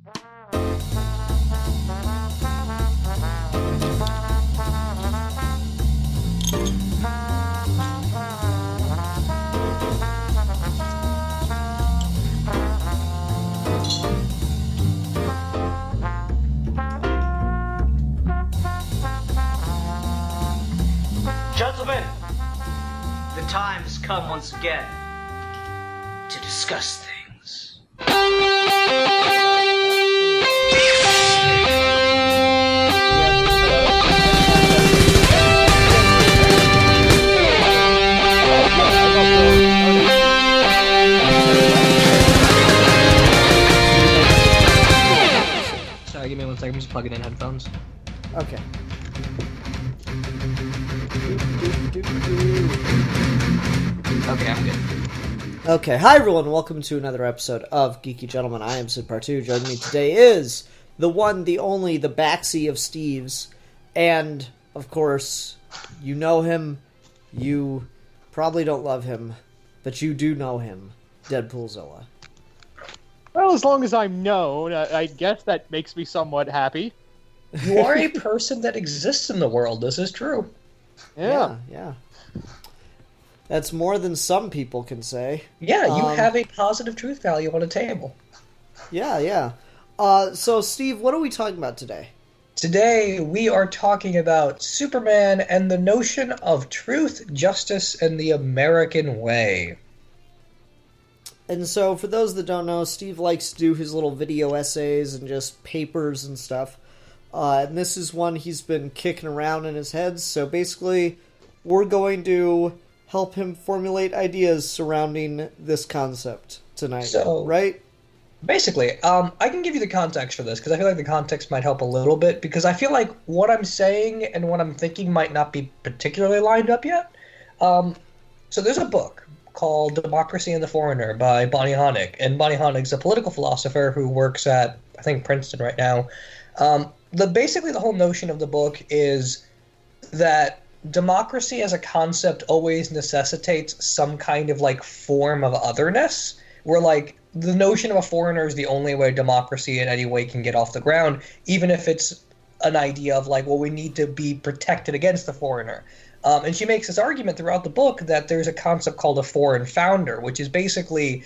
Gentlemen, the time has come once again to discuss things. Sorry, give me 1 second. I'm just plugging in headphones. Okay. Okay, I'm good. Okay, hi everyone, welcome to another episode of Geeky Gentlemen. I am Sid Partu. Joining me today is the one, the only, the backseat of Steve's, and, of course, you know him, you probably don't love him, but you do know him, Deadpoolzilla. Well, as long as I'm known, I guess that makes me somewhat happy. You are a person that exists in the world. This is true. Yeah. That's more than some people can say. Yeah, you have a positive truth value on a table. Yeah. So, Steve, what are we talking about today? Today, we are talking about Superman and the notion of truth, justice, and the American way. And so, for those that don't know, Steve likes to do his little video essays and just papers and stuff. And this is one he's been kicking around in his head. So basically, we're going to help him formulate ideas surrounding this concept tonight, right? Basically, I can give you the context for this, because I feel like the context might help a little bit, because I feel like what I'm saying and what I'm thinking might not be particularly lined up yet. So there's a book called Democracy and the Foreigner by Bonnie Honig, and Bonnie Honig's a political philosopher who works at, I think, Princeton right now. Basically, the whole notion of the book is that democracy as a concept always necessitates some kind of, form of otherness, where, the notion of a foreigner is the only way democracy in any way can get off the ground, even if it's an idea of, we need to be protected against the foreigner. And she makes this argument throughout the book that there's a concept called a foreign founder, which is basically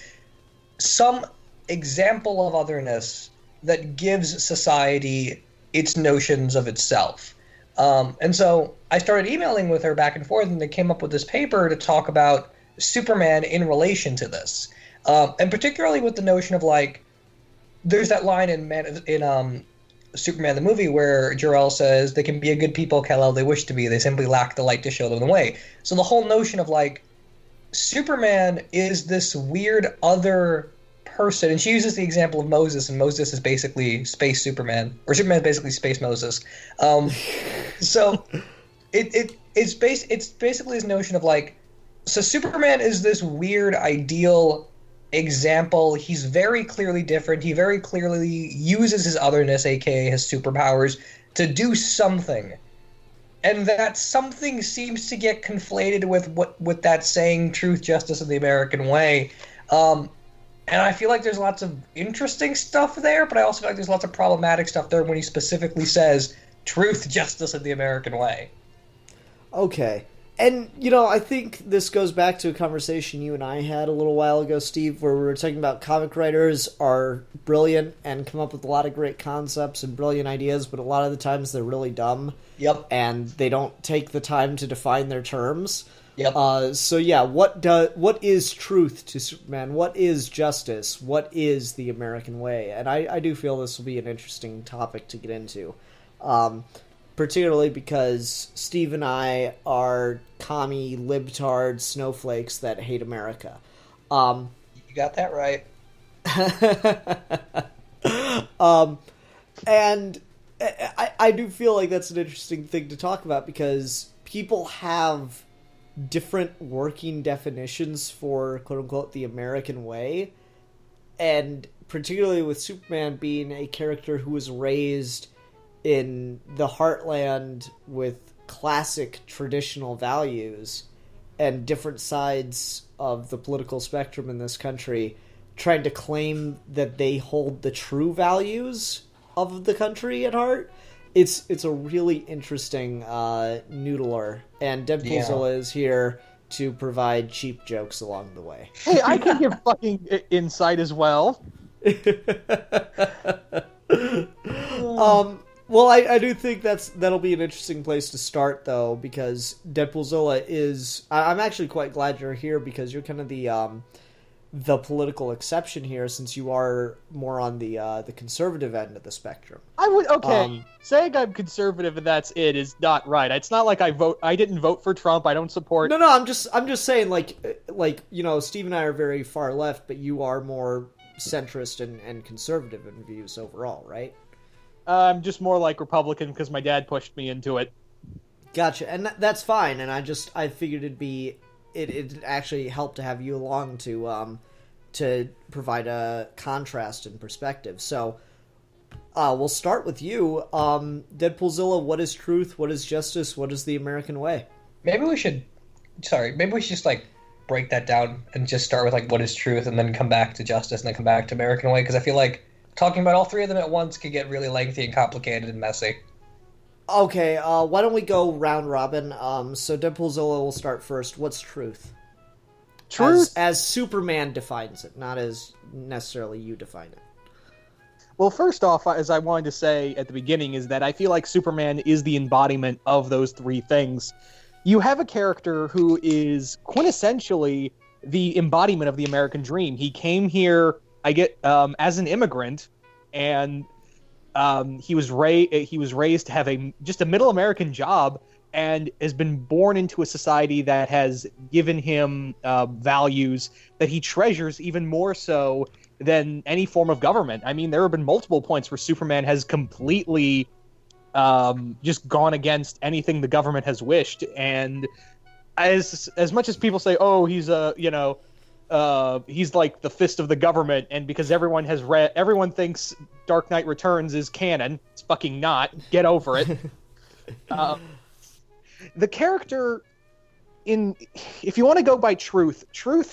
some example of otherness that gives society its notions of itself. And so I started emailing with her back and forth, and they came up with this paper to talk about Superman in relation to this. And particularly with the notion of, there's that line in Superman the movie where Jor-El says, they can be a good people, Kal-El they wish to be, they simply lack the light to show them the way. So the whole notion of, Superman is this weird other person, and she uses the example of Moses, and Moses is basically space Superman, or Superman is basically space Moses. So it's basically this notion of so Superman is this weird ideal example. He's very clearly different. He very clearly uses his otherness, aka his superpowers, to do something, and that something seems to get conflated with that saying truth, justice, and the American way. And I feel like there's lots of interesting stuff there, but I also feel like there's lots of problematic stuff there when he specifically says truth, justice, and the American way. Okay. And, I think this goes back to a conversation you and I had a little while ago, Steve, where we were talking about comic writers are brilliant and come up with a lot of great concepts and brilliant ideas, but a lot of the times they're really dumb. Yep. And they don't take the time to define their terms. Yep. So yeah, what is truth to Superman? What is justice? What is the American way? And I do feel this will be an interesting topic to get into, particularly because Steve and I are commie libtard snowflakes that hate America. You got that right. And I do feel like that's an interesting thing to talk about, because people have different working definitions for quote-unquote the American way, and particularly with Superman being a character who was raised in the heartland with classic traditional values and different sides of the political spectrum in this country trying to claim that they hold the true values of the country at heart. It's a really interesting noodler, and Deadpoolzilla is here to provide cheap jokes along the way. Hey, I can give fucking insight as well. Well, I do think that'll be an interesting place to start, though, because Deadpoolzilla is... I'm actually quite glad you're here, because you're kind of the political exception here, since you are more on the conservative end of the spectrum. Saying I'm conservative and that's it is not right. It's not like I didn't vote for Trump. I don't support. No, I'm just saying, like Steve and I are very far left, but you are more centrist and conservative in views overall, right? I'm just more like Republican because my dad pushed me into it. Gotcha, and that's fine. And I figured it'd actually help to have you along to provide a contrast and perspective. So we'll start with you. Deadpoolzilla, what is truth? What is justice? What is the American way? Maybe we should just like break that down and just start with like what is truth, and then come back to justice, and then come back to American way, because I feel like talking about all three of them at once could get really lengthy and complicated and messy. Okay, why don't we go round robin? So Deadpoolzilla will start first. What's truth? Truth? As Superman defines it, not as necessarily you define it. Well, first off, as I wanted to say at the beginning, is that I feel like Superman is the embodiment of those three things. You have a character who is quintessentially the embodiment of the American dream. He came here, as an immigrant, and he was raised to have just a middle American job, and has been born into a society that has given him values that he treasures even more so than any form of government. I mean, there have been multiple points where Superman has completely just gone against anything the government has wished, and as much as people say, oh, he's he's like the fist of the government, and because everyone thinks Dark Knight Returns is canon, it's fucking not. Get over it. The character if you want to go by truth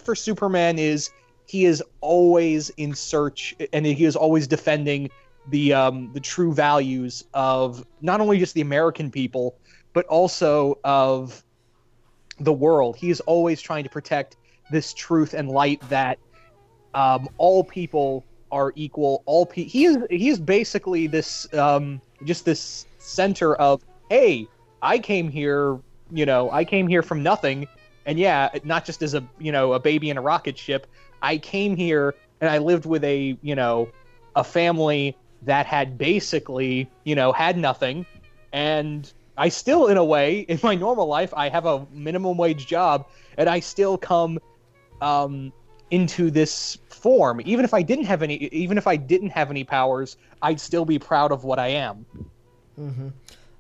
for Superman is he is always in search, and he is always defending the true values of not only just the American people, but also of the world. He is always trying to protect this truth and light that all people are equal. He is basically this just this center of, hey, I came here from nothing, and not just as a baby in a rocket ship. I came here and I lived with a family that had basically had nothing, and I still, in a way, in my normal life, I have a minimum wage job, and I still come into this form. Even if I didn't have any powers, I'd still be proud of what I am. Mm-hmm.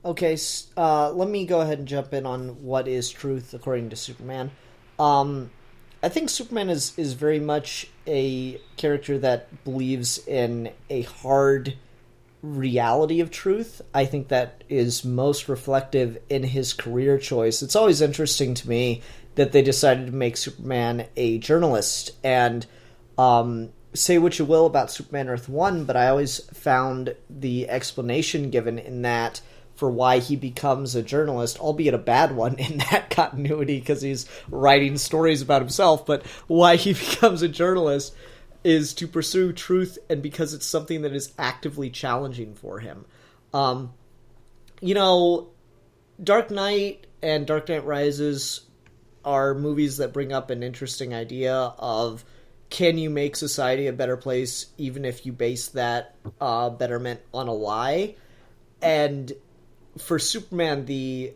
Okay, let me go ahead and jump in on what is truth according to Superman. I think Superman is very much a character that believes in a hard reality of truth. I think that is most reflective in his career choice. It's always interesting to me that they decided to make Superman a journalist. And say what you will about Superman Earth 1, but I always found the explanation given in that for why he becomes a journalist, albeit a bad one in that continuity because he's writing stories about himself, but why he becomes a journalist is to pursue truth, and because it's something that is actively challenging for him. Dark Knight and Dark Knight Rises are movies that bring up an interesting idea of, can you make society a better place even if you base that betterment on a lie? And for Superman, the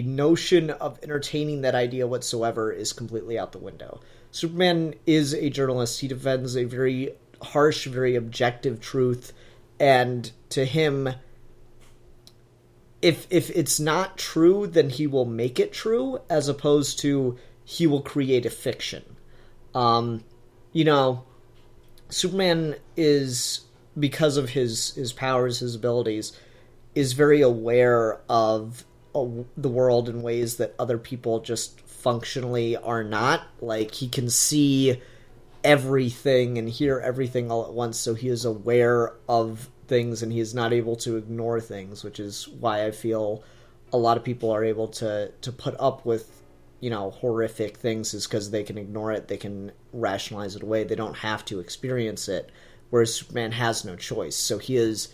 notion of entertaining that idea whatsoever is completely out the window. Superman is a journalist. He defends a very harsh, very objective truth, and to him, if it's not true, then he will make it true, as opposed to he will create a fiction. Superman is, because of his powers, his abilities, is very aware of the world in ways that other people just functionally are not. Like, he can see everything and hear everything all at once, so he is aware of things and he is not able to ignore things, which is why I feel a lot of people are able to put up with, you know, horrific things, is because they can ignore it, they can rationalize it away, they don't have to experience it, whereas Superman has no choice. So he is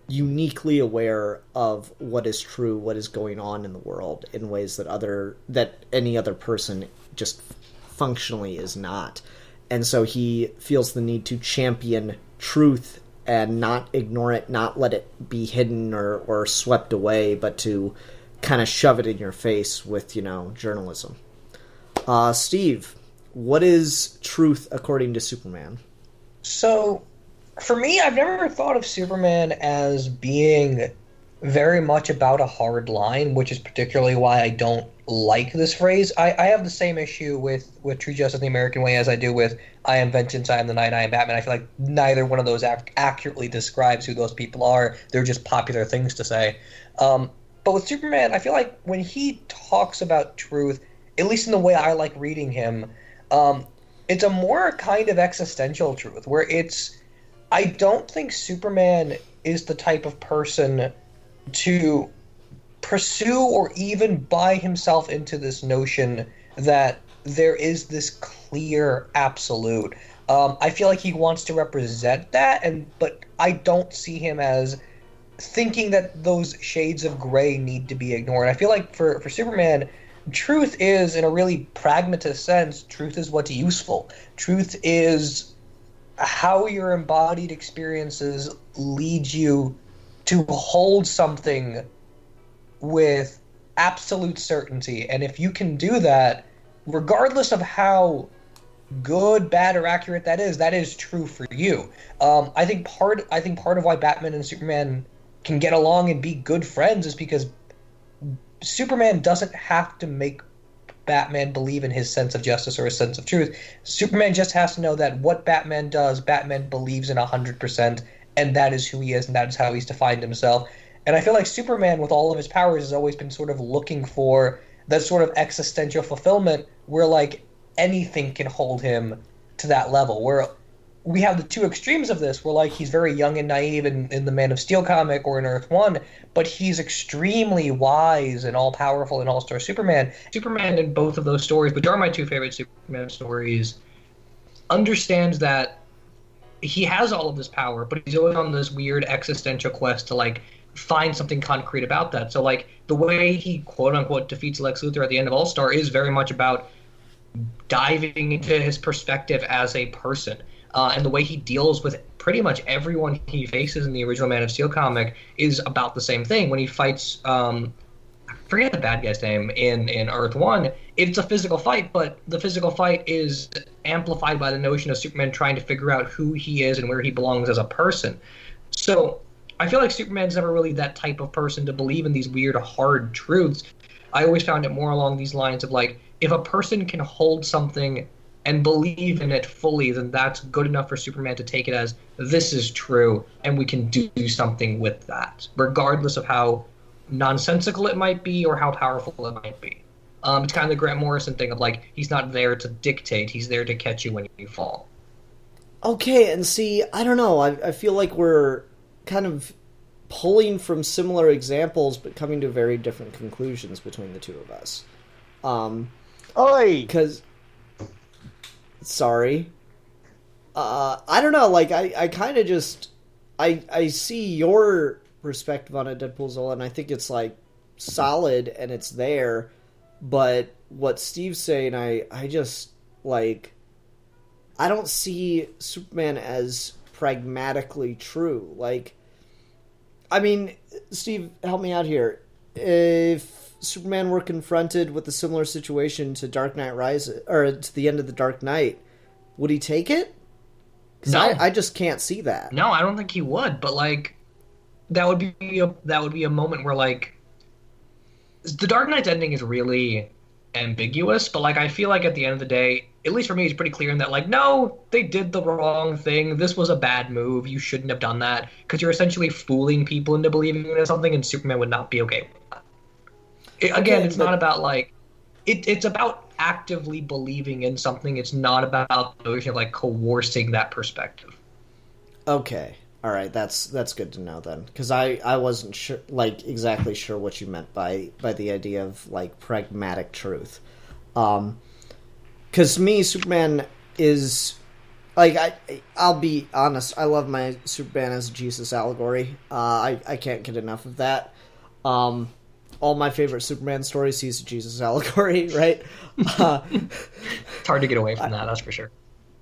uniquely aware of what is true, what is going on in the world, in ways that any other person just functionally is not. And so he feels the need to champion truth and not ignore it, not let it be hidden or swept away, but to kind of shove it in your face with, you know, journalism. Steve, what is truth according to Superman? So, for me, I've never thought of Superman as being very much about a hard line, which is particularly why I don't like this phrase. I have the same issue with True Justice the American Way as I do with I am Vengeance, I am the Night, I am Batman. I feel like neither one of those accurately describes who those people are. They're just popular things to say. But with Superman, I feel like when he talks about truth, at least in the way I like reading him, it's a more kind of existential truth, where I don't think Superman is the type of person to pursue or even buy himself into this notion that there is this clear absolute. I feel like he wants to represent that, but I don't see him as thinking that those shades of gray need to be ignored. I feel like for Superman, truth is, in a really pragmatist sense, truth is what's useful. Truth is how your embodied experiences lead you to hold something with absolute certainty. And if you can do that, regardless of how good, bad, or accurate that is true for you. I think part of why Batman and Superman can get along and be good friends is because Superman doesn't have to make Batman believe in his sense of justice or his sense of truth. Superman just has to know that what Batman does, Batman believes in 100%, and that is who he is, and that is how he's defined himself. And I feel like Superman, with all of his powers, has always been sort of looking for that sort of existential fulfillment where, like, anything can hold him to that level. Where we have the two extremes of this, where, like, he's very young and naive in the Man of Steel comic or in Earth 1, but he's extremely wise and all-powerful in All-Star Superman. Superman in both of those stories, which are my two favorite Superman stories, understands that he has all of this power, but he's always on this weird existential quest to, like, find something concrete about that. So, like, the way he quote-unquote defeats Lex Luthor at the end of All-Star is very much about diving into his perspective as a person. And the way he deals with pretty much everyone he faces in the original Man of Steel comic is about the same thing. When he fights, I forget the bad guy's name in Earth 1, it's a physical fight, but the physical fight is amplified by the notion of Superman trying to figure out who he is and where he belongs as a person. So I feel like Superman's never really that type of person to believe in these weird, hard truths. I always found it more along these lines of, like, if a person can hold something and believe in it fully, then that's good enough for Superman to take it as, this is true, and we can do something with that, regardless of how nonsensical it might be or how powerful it might be. It's kind of the Grant Morrison thing of, like, he's not there to dictate, he's there to catch you when you fall. Okay, and see, I don't know, I feel like we're kind of pulling from similar examples, but coming to very different conclusions between the two of us. Because... Sorry. I don't know, like, I kind of just... I see your perspective on it, Deadpool Zola, and I think it's, like, solid, and it's there, but what Steve's saying, I just, like... I don't see Superman as pragmatically true. Like, I mean, Steve, help me out here. If Superman were confronted with a similar situation to Dark Knight Rises, or to the end of the Dark Knight, would he take it? Because No. I just can't see that. No, I don't think he would, but, like, that would be a moment where, like, the Dark Knight's ending is really ambiguous, but, like, I feel like at the end of the day, at least for me, it's pretty clear in that, like, no, they did the wrong thing. This was a bad move. You shouldn't have done that, because you're essentially fooling people into believing in something, and Superman would not be okay with that. Again, it's not about, like, it's about actively believing in something. It's not about the notion of like coercing that perspective. Okay. All right, that's good to know then, because I wasn't sure, like, exactly sure what you meant by the idea of like pragmatic truth. Because to me, Superman is like, I'll be honest, I love my Superman as a Jesus allegory. I can't get enough of that. All my favorite Superman stories, he's a Jesus allegory, right? It's hard to get away from that, that's for sure.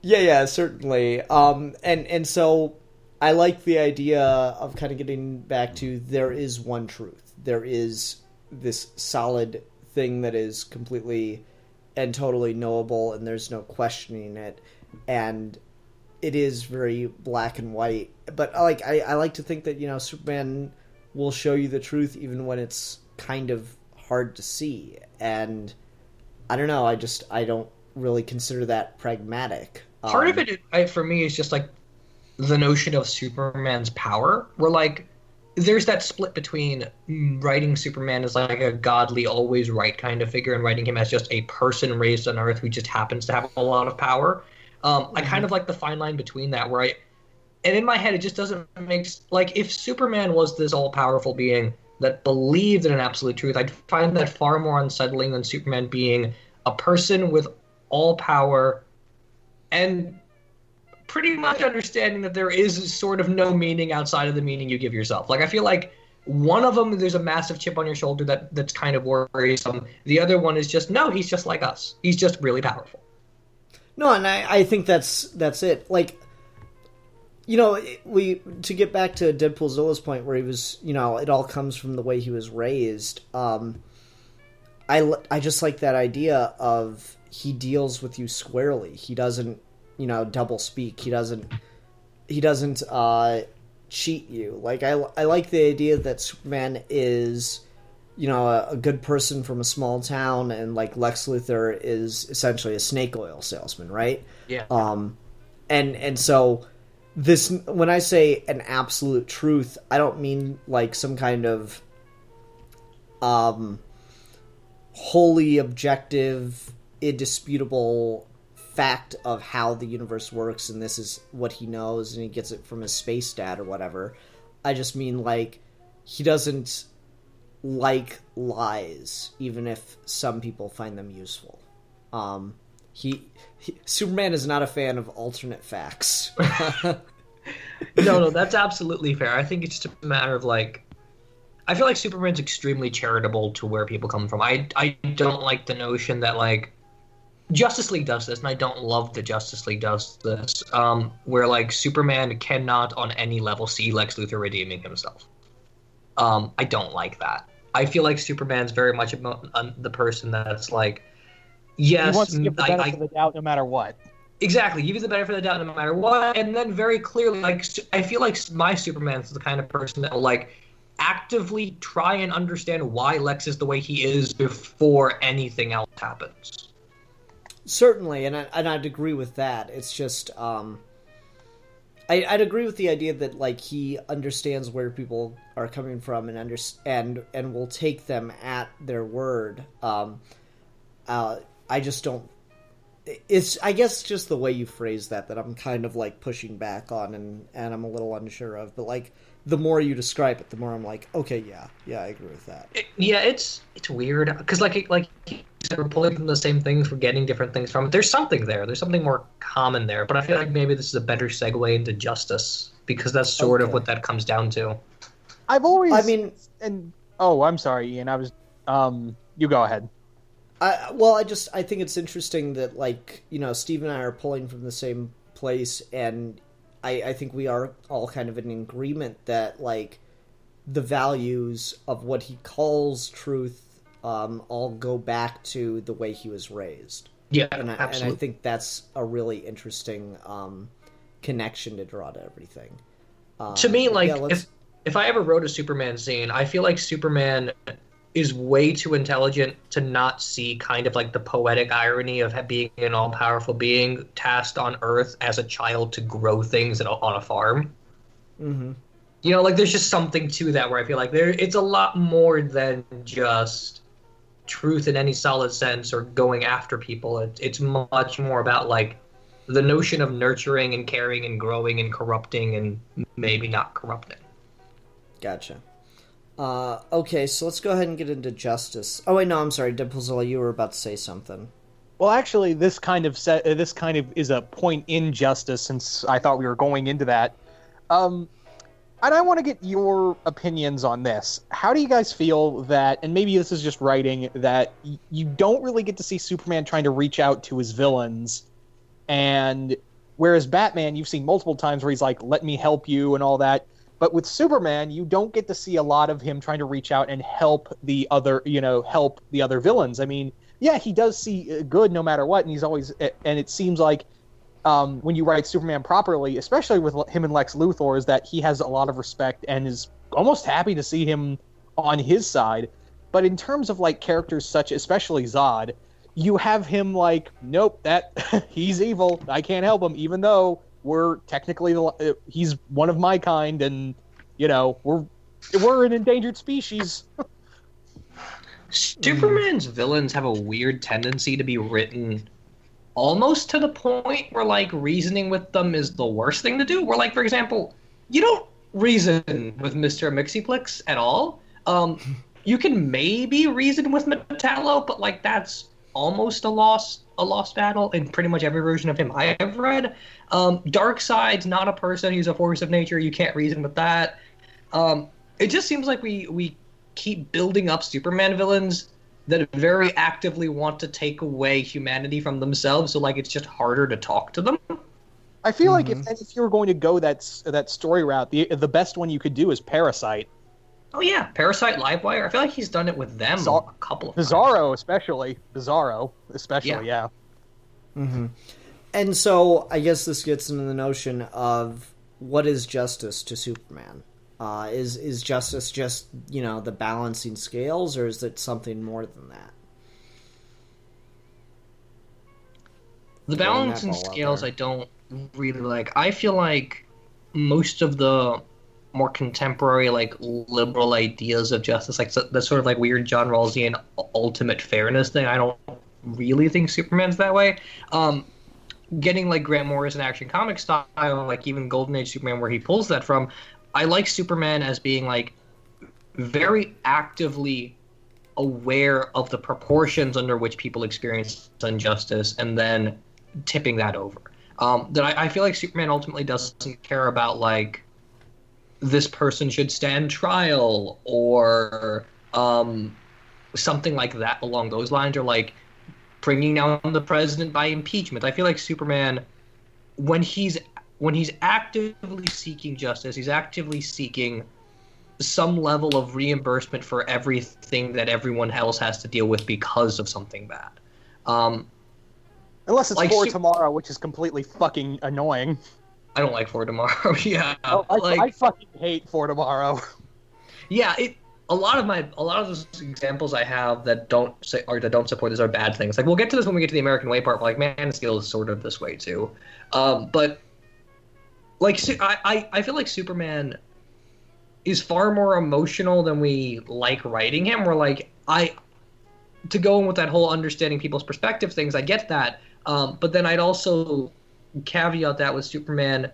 Yeah, certainly. And so I like the idea of kind of getting back to there is one truth. There is this solid thing that is completely and totally knowable, and there's no questioning it. And it is very black and white. But I like to think that, Superman will show you the truth even when it's kind of hard to see. And I don't know, I don't really consider that pragmatic. Part of it, for me, is just like the notion of Superman's power, where like there's that split between writing Superman as like a godly, always right kind of figure, and writing him as just a person raised on Earth who just happens to have a lot of power. I kind of like the fine line between that, and in my head, it just doesn't make like if Superman was this all-powerful being that believed in an absolute truth, I'd find that far more unsettling than Superman being a person with all power and pretty much understanding that there is sort of no meaning outside of the meaning you give yourself. Like, I feel like one of them, there's a massive chip on your shoulder that's kind of worrisome. The other one is just, no, he's just like us. He's just really powerful. No, and I think that's it. Like, to get back to Deadpool Zilla's point where he was, it all comes from the way he was raised. I just like that idea of he deals with you squarely. He doesn't, double speak. He doesn't cheat you. Like, I like the idea that Superman is, a good person from a small town, and like Lex Luthor is essentially a snake oil salesman, right? Yeah. And so this, when I say an absolute truth, I don't mean like some kind of wholly objective, indisputable fact of how the universe works, and this is what he knows, and he gets it from his space dad or whatever. I just mean, like, he doesn't like lies, even if some people find them useful. Superman is not a fan of alternate facts. No, that's absolutely fair. I think it's just a matter of, like, I feel like Superman's extremely charitable to where people come from. I don't like the notion that, like, Justice League does this, and I don't love that Justice League does this, where, like, Superman cannot on any level see Lex Luthor redeeming himself. I don't like that. I feel like Superman's very much the person that's like, yes, he wants to give the benefit of the doubt no matter what. Exactly, give you the benefit of the doubt no matter what, and then very clearly, like, I feel like my Superman's the kind of person that will, like, actively try and understand why Lex is the way he is before anything else happens. Certainly, and I'd agree with that. It's just, I'd agree with the idea that, like, he understands where people are coming from and will take them at their word. I just don't. It's, I guess, just the way you phrase that I'm kind of, like, pushing back on, and I'm a little unsure of. But, like, the more you describe it, the more I'm like, okay, yeah, I agree with that. It's weird because, like we're pulling from the same things, we're getting different things from it. There's something there. There's something more common there. But I feel like maybe this is a better segue into justice, because that's sort of what that comes down to. I've always, I'm sorry, Ian. I was, you go ahead. I think it's interesting that, like, Steve and I are pulling from the same place, and I think we are all kind of in agreement that, like, the values of what he calls truth all go back to the way he was raised. Yeah, absolutely. And I think that's a really interesting connection to draw to everything. To me, like, if I ever wrote a Superman scene, I feel like Superman is way too intelligent to not see kind of like the poetic irony of being an all-powerful being tasked on Earth as a child to grow things on a farm. Mm-hmm. Like, there's just something to that where I feel like it's a lot more than just truth in any solid sense or going after people. It's much more about like the notion of nurturing and caring and growing and corrupting and maybe not corrupting. Gotcha. Okay, so let's go ahead and get into justice. Oh wait, no, I'm sorry, Deadpoolzilla, you were about to say something. Well, actually, this kind of is a point in justice, since I thought we were going into that. And I want to get your opinions on this. How do you guys feel that, and maybe this is just writing, that you don't really get to see Superman trying to reach out to his villains, and whereas Batman, you've seen multiple times where he's like, let me help you and all that. But with Superman, you don't get to see a lot of him trying to reach out and help the other villains. I mean, yeah, he does see good no matter what, and he's always, and it seems like when you write Superman properly, especially with him and Lex Luthor, is that he has a lot of respect and is almost happy to see him on his side. But in terms of like characters such, especially Zod, you have him like, nope, that he's evil. I can't help him, even though we're technically he's one of my kind, and we're an endangered species. Superman's villains have a weird tendency to be written almost to the point where like reasoning with them is the worst thing to do. Where like, for example, you don't reason with Mr. Mixiplex at all. You can maybe reason with Metallo, but like that's almost a lost battle in pretty much every version of him I have read. Darkseid's not a person; he's a force of nature. You can't reason with that. It just seems like we keep building up Superman villains that very actively want to take away humanity from themselves, so like it's just harder to talk to them. I feel like if you were going to go that story route, the best one you could do is Parasite. Oh yeah, Parasite, Livewire. I feel like he's done it with them a couple of times. Bizarro, especially. Yeah. Mm-hmm. And so I guess this gets into the notion of what is justice to Superman. Is justice just, the balancing scales, or is it something more than that? The balancing scales I don't really like. I feel like most of the more contemporary, like, liberal ideas of justice, like the sort of like weird John Rawlsian ultimate fairness thing, I don't really think Superman's that way. Getting like Grant Morrison Action Comic style, like even Golden Age Superman, where he pulls that from, I like Superman as being like very actively aware of the proportions under which people experience injustice and then tipping that over. That I feel like Superman ultimately doesn't care about like this person should stand trial or something like that along those lines, or like bringing down the president by impeachment. I feel like Superman, when he's actively seeking justice, he's actively seeking some level of reimbursement for everything that everyone else has to deal with because of something bad. Unless it's like For Tomorrow, which is completely fucking annoying. I don't like For Tomorrow. Yeah, I fucking hate For Tomorrow. Yeah, a lot of those examples I have that don't support this are bad things. Like we'll get to this when we get to the American Way part. But like Man of Steel is sort of this way too. But like I feel like Superman is far more emotional than we like writing him. We're like to go in with that whole understanding people's perspective things. I get that, but then I'd also caveat that with Superman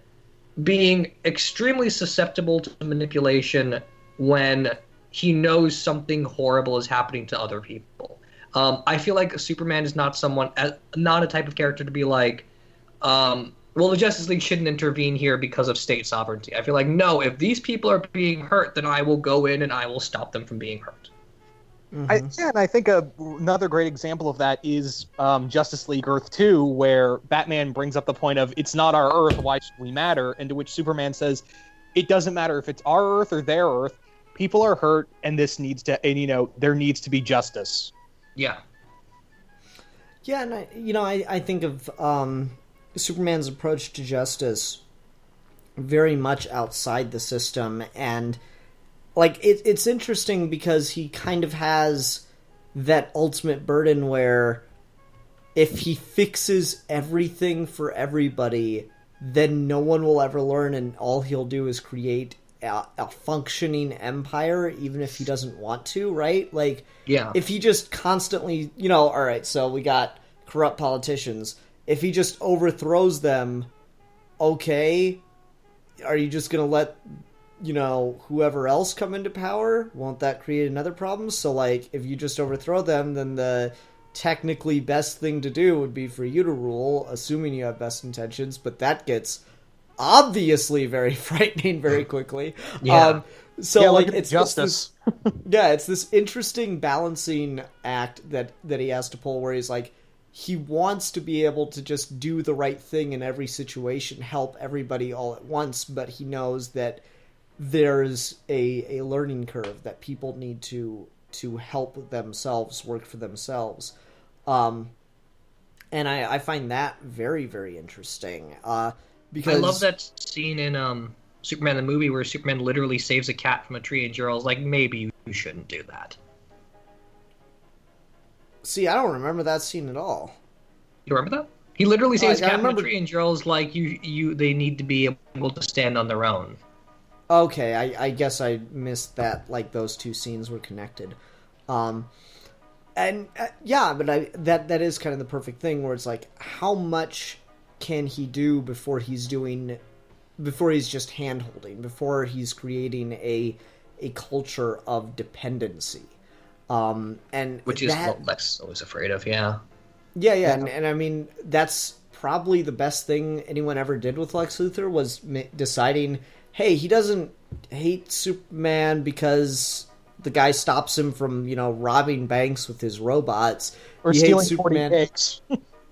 being extremely susceptible to manipulation when he knows something horrible is happening to other people. I feel like Superman is not a type of character to be like, well, the Justice League shouldn't intervene here because of state sovereignty. I feel like, no, if these people are being hurt, then I will go in and I will stop them from being hurt. Mm-hmm. And I think another great example of that is Justice League Earth 2, where Batman brings up the point of, it's not our Earth, why should we matter? And to which Superman says, it doesn't matter if it's our Earth or their Earth, people are hurt, and there needs to be justice. Yeah. Yeah, and I think of Superman's approach to justice very much outside the system, and like it's interesting because he kind of has that ultimate burden where if he fixes everything for everybody, then no one will ever learn, and all he'll do is create a functioning empire, even if he doesn't want to, right? Like, Yeah. if he just constantly, all right, so we got corrupt politicians. If he just overthrows them, okay, are you just going to let, whoever else come into power? Won't that create another problem? So, like, if you just overthrow them, then the technically best thing to do would be for you to rule, assuming you have best intentions, but that gets obviously very frightening very quickly. Yeah. So like it's justice. It's this interesting balancing act that he has to pull, where he's like, he wants to be able to just do the right thing in every situation, help everybody all at once, but he knows that there's a learning curve, that people need to help themselves, work for themselves. And I find that very, very interesting. Because I love that scene in Superman the movie where Superman literally saves a cat from a tree, and Jor-El's like, maybe you shouldn't do that. See, I don't remember that scene at all. You remember that? He literally saves a I cat from a remember- tree, and Jor-El's like, they need to be able to stand on their own. Okay, I guess I missed that. Like, those two scenes were connected. But that is kind of the perfect thing, where it's like, how much can he do before he's just hand-holding, before he's creating a culture of dependency, and Which is what Lex is always afraid of. Yeah. And I mean, that's probably the best thing anyone ever did with Lex Luthor, was deciding, hey, he doesn't hate Superman because the guy stops him from robbing banks with his robots, Or he stealing hates 40 Superman. cakes.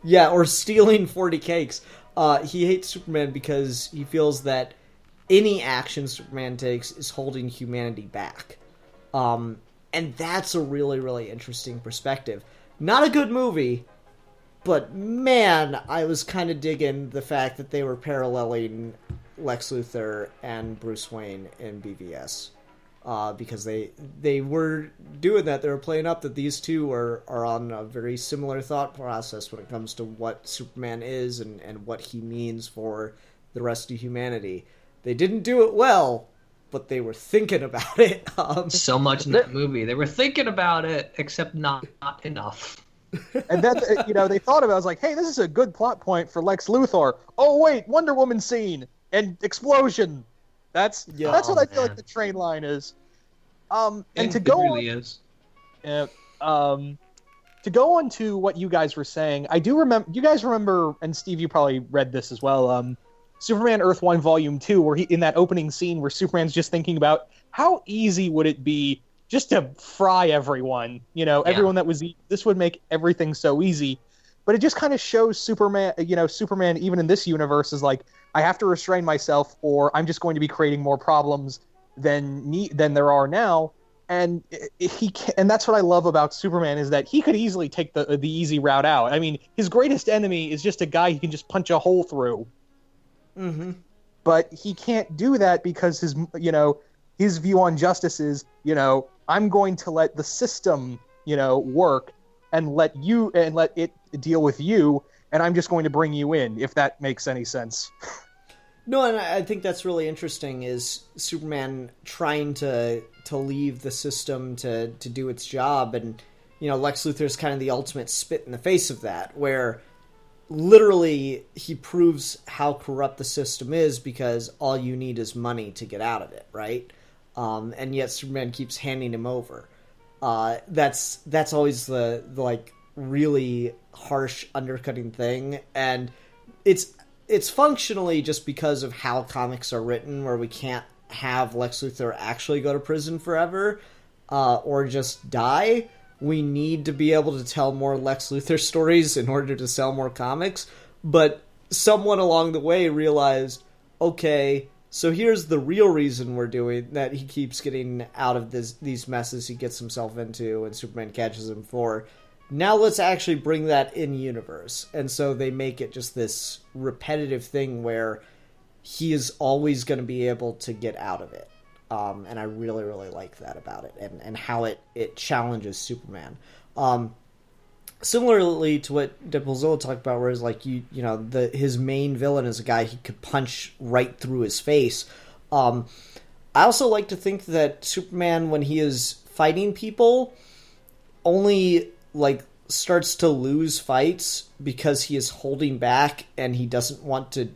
Yeah, or stealing 40 cakes. He hates Superman because he feels that any action Superman takes is holding humanity back. And that's a really, really interesting perspective. Not a good movie, but man, I was kind of digging the fact that they were paralleling Lex Luthor and Bruce Wayne in BVS. Because they were doing that. They were playing up that these two are on a very similar thought process when it comes to what Superman is and what he means for the rest of humanity. They didn't do it well, but they were thinking about it. So much in that movie. They were thinking about it, except not enough. And then, they thought about it. I was like, hey, this is a good plot point for Lex Luthor. Oh, wait, Wonder Woman scene and explosion. That's what I feel like the train line is. And to go it really is. to go on to what you guys were saying, I do remember. You guys remember, and Steve, you probably read this as well. Superman Earth 1 Volume 2, where in that opening scene where Superman's just thinking about how easy would it be just to fry everyone. Everyone that was this would make everything so easy. But it just kind of shows Superman. Superman even in this universe is like, I have to restrain myself, or I'm just going to be creating more problems than there are now. And and that's what I love about Superman, is that he could easily take the easy route out. I mean, his greatest enemy is just a guy he can just punch a hole through. Mm-hmm. But he can't do that because his view on justice is, I'm going to let the system, work and let it deal with you, and I'm just going to bring you in, if that makes any sense. No, and I think that's really interesting, is Superman trying to leave the system to do its job, and Lex Luthor's kind of the ultimate spit in the face of that, where literally he proves how corrupt the system is because all you need is money to get out of it, right? And yet Superman keeps handing him over. That's always the like really harsh undercutting thing, and it's functionally just because of how comics are written, where we can't have Lex Luthor actually go to prison forever or just die. We need to be able to tell more Lex Luthor stories in order to sell more comics. But someone along the way realized, okay, so here's the real reason we're doing that. He keeps getting out of these messes he gets himself into and Superman catches him for. Now let's actually bring that in universe. And so they make it just this repetitive thing where he is always going to be able to get out of it. And I really, really like that about it, and how it challenges Superman. Similarly to what Deadpoolzilla talked about, where it's like his main villain is a guy he could punch right through his face. I also like to think that Superman, when he is fighting people, only like starts to lose fights because he is holding back and he doesn't want to,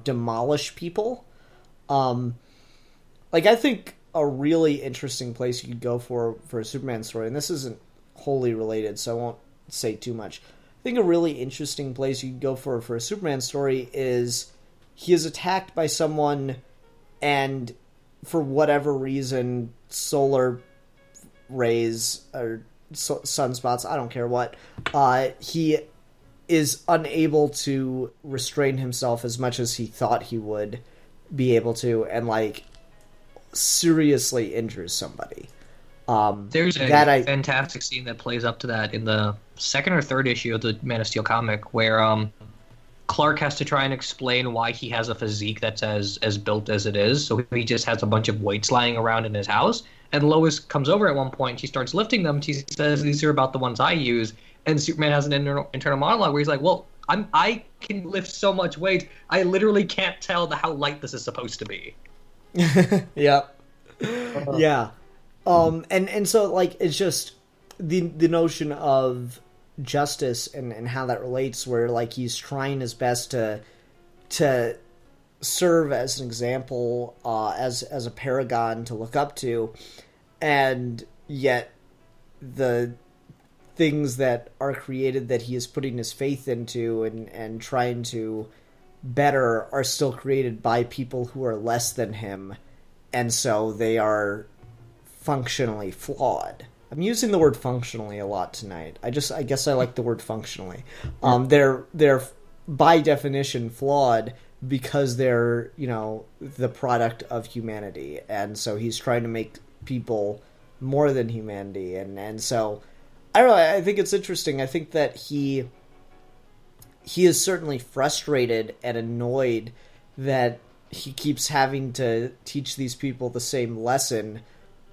demolish people. I think a really interesting place you could go for a Superman story, and this isn't wholly related, so I won't say too much. I think a really interesting place you could go for a Superman story is he is attacked by someone, and for whatever reason, solar rays or sunspots, I don't care what, he is unable to restrain himself as much as he thought he would be able to, and seriously injures somebody. There's a fantastic scene that plays up to that in the second or third issue of the Man of Steel comic, where Clark has to try and explain why he has a physique that's as built as it is. So he just has a bunch of weights lying around in his house. And Lois comes over at one point. She starts lifting them. She says, "These are about the ones I use." And Superman has an internal monologue where he's like, "Well, I can lift so much weight. I literally can't tell how light this is supposed to be." Yeah. Yeah. And so it's just the notion of justice and how that relates, where he's trying his best to serve as an example, as a paragon to look up to, and yet the things that are created that he is putting his faith into and trying to better are still created by people who are less than him, and so they are functionally flawed. I'm using the word functionally a lot tonight. I guess I like the word functionally. They're by definition flawed because they're, the product of humanity. And so he's trying to make people more than humanity. And so, I don't know, I think it's interesting. I think that he is certainly frustrated and annoyed that he keeps having to teach these people the same lesson,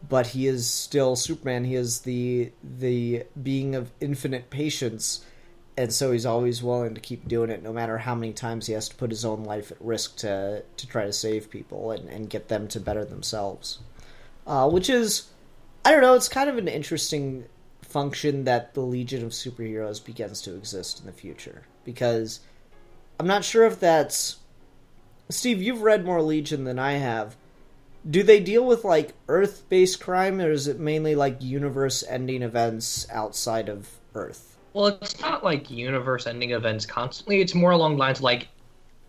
but he is still Superman. He is the being of infinite patience, and so he's always willing to keep doing it, no matter how many times he has to put his own life at risk to try to save people and get them to better themselves. Which is, I don't know, it's kind of an interesting function that the Legion of Superheroes begins to exist in the future, because I'm not sure if that's... Steve, you've read more Legion than I have. Do they deal with Earth-based crime, or is it mainly universe-ending events outside of Earth? Well, it's not universe-ending events constantly. It's more along the lines of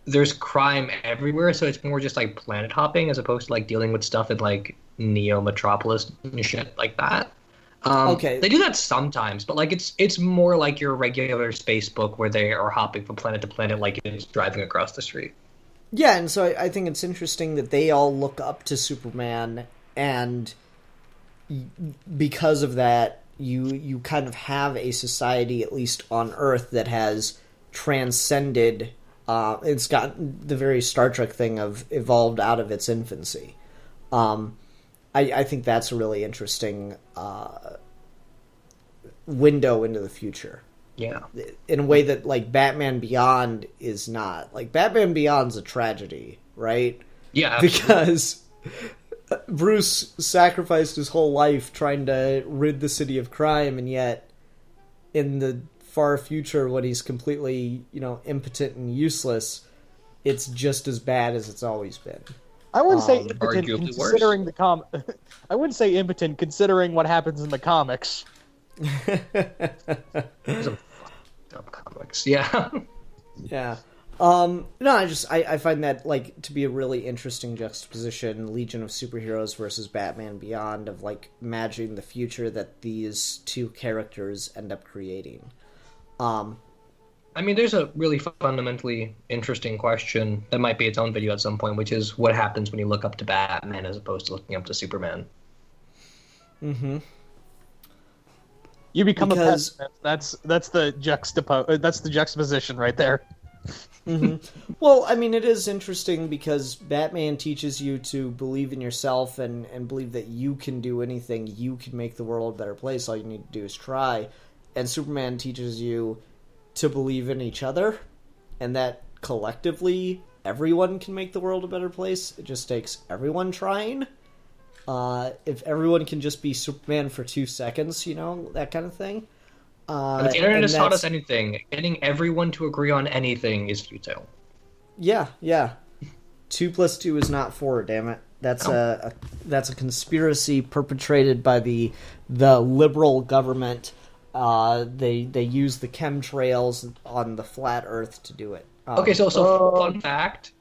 there's crime everywhere, so it's more just planet hopping as opposed to dealing with stuff in Neo Metropolis and shit like that. Okay. They do that sometimes, but it's more like your regular space book where they are hopping from planet to planet like it's driving across the street. Yeah, and so I think it's interesting that they all look up to Superman, and because of that, you kind of have a society, at least on Earth, that has transcended. It's got the very Star Trek thing of evolved out of its infancy. I think that's a really interesting window into the future. Yeah. In a way that Batman Beyond is not. Batman Beyond's a tragedy, right? Yeah, absolutely. Because Bruce sacrificed his whole life trying to rid the city of crime, and yet in the far future, when he's completely, impotent and useless, it's just as bad as it's always been. I wouldn't say impotent arguably considering I wouldn't say impotent considering what happens in the comics. Some up comics, yeah. Yeah. No, I find that to be a really interesting juxtaposition, Legion of Superheroes versus Batman Beyond, of imagining the future that these two characters end up creating. There's a really fundamentally interesting question that might be its own video at some point, which is what happens when you look up to Batman as opposed to looking up to Superman. Mm-hmm. You become a pessimist. That's the juxtaposition right there. Mm-hmm. Well, it is interesting because Batman teaches you to believe in yourself and believe that you can do anything. You can make the world a better place. All you need to do is try. And Superman teaches you to believe in each other, and that collectively everyone can make the world a better place. It just takes everyone trying. If everyone can just be Superman for 2 seconds, you know, that kind of thing. But if the internet has taught us anything, getting everyone to agree on anything is futile. Yeah. 2 + 2 is not 4, damn it. That's that's a conspiracy perpetrated by the liberal government. They use the chemtrails on the flat Earth to do it. So fun fact: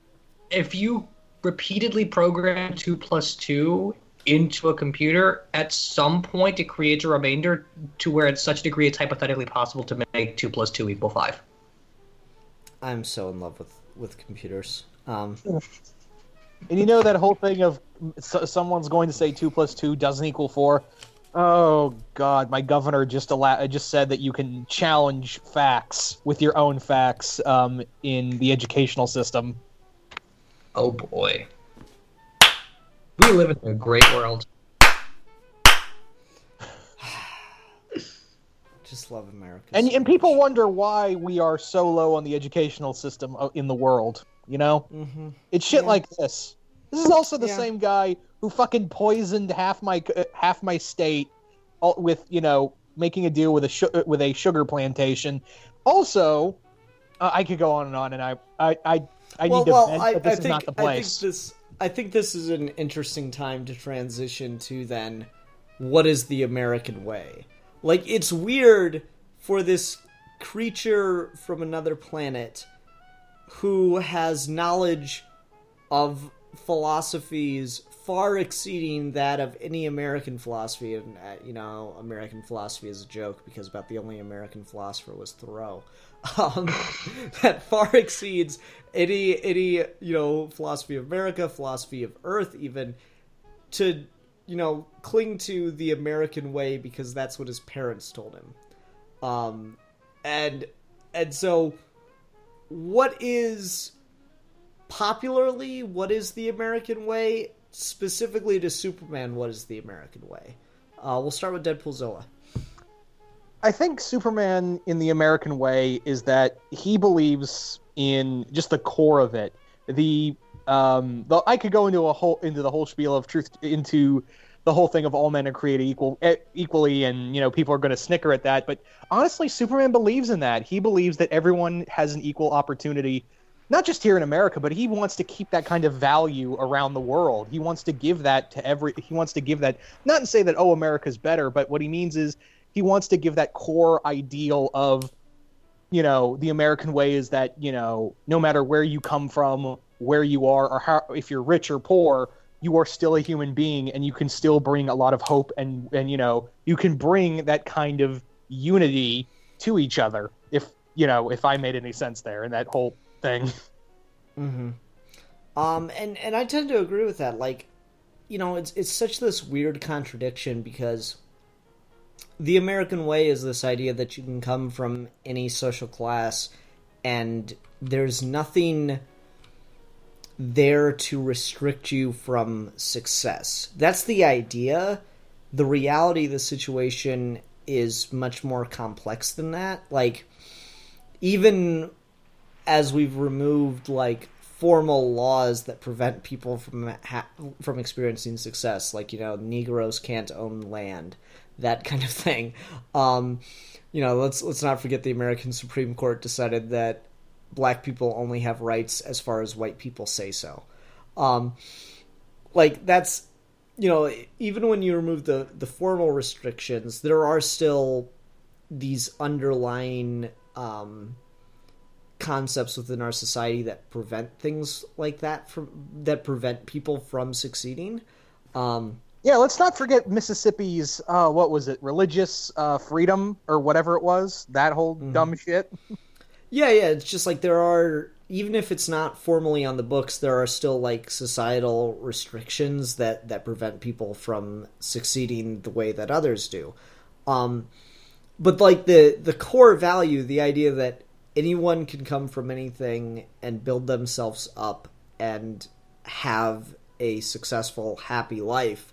if you repeatedly program 2 + 2 into a computer, at some point it creates a remainder to where at such a degree it's hypothetically possible to make 2 + 2 = 5. I'm so in love with computers. And you know that whole thing of someone's going to say 2 + 2 doesn't equal 4? Oh God, my governor just said that you can challenge facts with your own facts in the educational system. Oh boy. We live in a great world. Just love America. And people wonder why we are so low on the educational system in the world. You know, it's shit like this. This is also the same guy who fucking poisoned half my state, with making a deal with a sugar plantation. Also, I could go on, and I need to vent, but this is not the place. I think this is an interesting time to transition to then, what is the American way? Like, it's weird for this creature from another planet who has knowledge of philosophies far exceeding that of any American philosophy. And, American philosophy is a joke because about the only American philosopher was Thoreau. That far exceeds any philosophy of America, philosophy of Earth, even, to, cling to the American way because that's what his parents told him. And so what is the American way? Specifically to Superman, what is the American way? We'll start with Deadpoolzilla. I think Superman in the American way is that he believes in just the core of it. I could go into the whole spiel of truth, into the whole thing of all men are created equally, and people are going to snicker at that. But honestly, Superman believes in that. He believes that everyone has an equal opportunity, not just here in America, but he wants to keep that kind of value around the world. He wants to give that to he wants to give that, not to say that, oh, America's better, but what he means is he wants to give that core ideal of, the American way is that, no matter where you come from, where you are, or if you're rich or poor, you are still a human being, and you can still bring a lot of hope, and you can bring that kind of unity to each other. If I made any sense there in that whole thing. Mm-hmm. And I tend to agree with that. Like, it's such this weird contradiction because the American way is this idea that you can come from any social class and there's nothing there to restrict you from success. That's the idea. The reality of the situation is much more complex than that. Like, even as we've removed, like, formal laws that prevent people from experiencing success, like, Negroes can't own land, that kind of thing. Let's not forget the American Supreme Court decided that black people only have rights as far as white people say so. That's, even when you remove the formal restrictions, there are still these underlying concepts within our society that prevent things like that that prevent people from succeeding. Yeah, let's not forget Mississippi's, what was it, religious freedom, or whatever it was, that whole dumb shit. Yeah, it's just like there are, even if it's not formally on the books, there are still, like, societal restrictions that prevent people from succeeding the way that others do. But, like, the core value, the idea that anyone can come from anything and build themselves up and have a successful, happy life,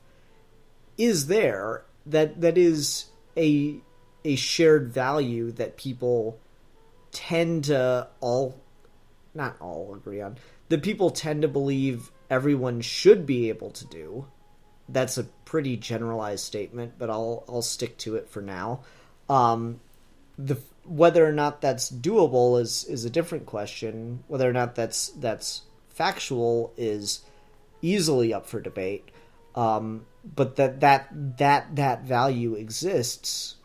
is there. That is a shared value that people tend to not all agree on, that people tend to believe everyone should be able to do, that's a pretty generalized statement, but I'll stick to it for now. Whether or not that's doable is a different question. Whether or not that's factual is easily up for debate. But that value exists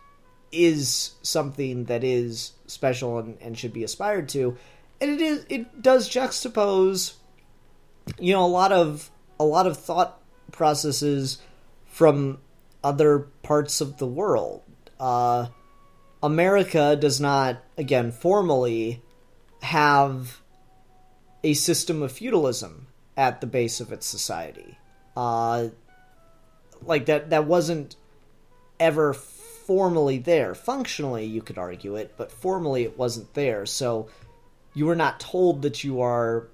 is something that is special and should be aspired to, and it does juxtapose, a lot of thought processes from other parts of the world. America does not, again, formally have a system of feudalism at the base of its society. Like that wasn't ever formally there. Functionally, you could argue it, but formally it wasn't there. So you were not told that you are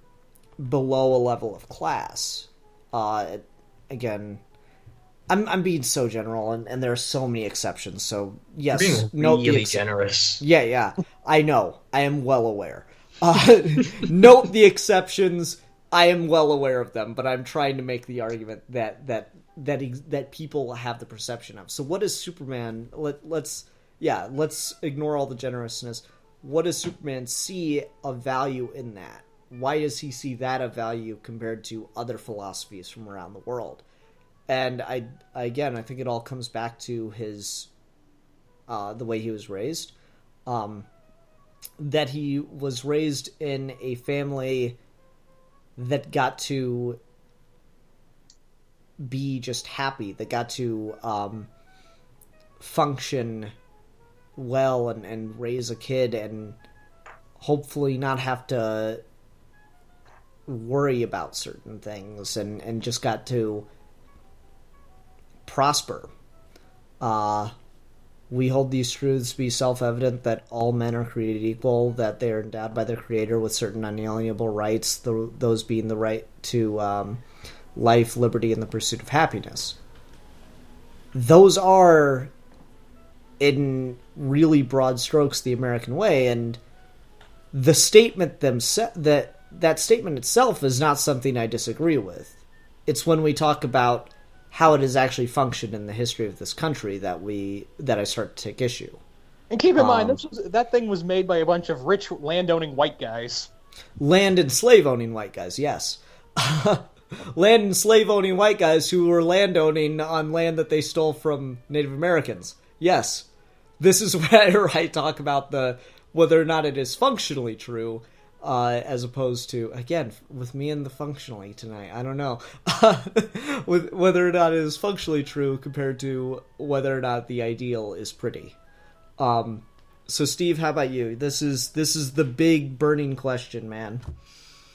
below a level of class. Again, I'm being so general, and there are so many exceptions. So yes, you're being really generous. Yeah, I know. I am well aware. Note the exceptions. I am well aware of them, but I'm trying to make the argument that people have the perception of. So what is Superman? Let's ignore all the generousness. What does Superman see a value in that? Why does he see that a value compared to other philosophies from around the world? And I think it all comes back to his the way he was raised. That he was raised in a family that got to be just happy, that got to function well and raise a kid and hopefully not have to worry about certain things and just got to prosper. We hold these truths to be self-evident, that all men are created equal, that they are endowed by their Creator with certain unalienable rights, those being the right to life, liberty, and the pursuit of happiness. Those are, in really broad strokes, the American way, and the statement that statement itself is not something I disagree with. It's when we talk about how it has actually functioned in the history of this country that I start to take issue. And keep in mind, that thing was made by a bunch of rich land-owning white guys. Land and slave-owning white guys, yes. Land and slave-owning white guys who were landowning on land that they stole from Native Americans. Yes. This is where I talk about whether or not it is functionally true, as opposed to, again, with me and the functionally tonight, I don't know, with whether or not it is functionally true compared to whether or not the ideal is pretty. So Steve, how about you? This is the big burning question, man.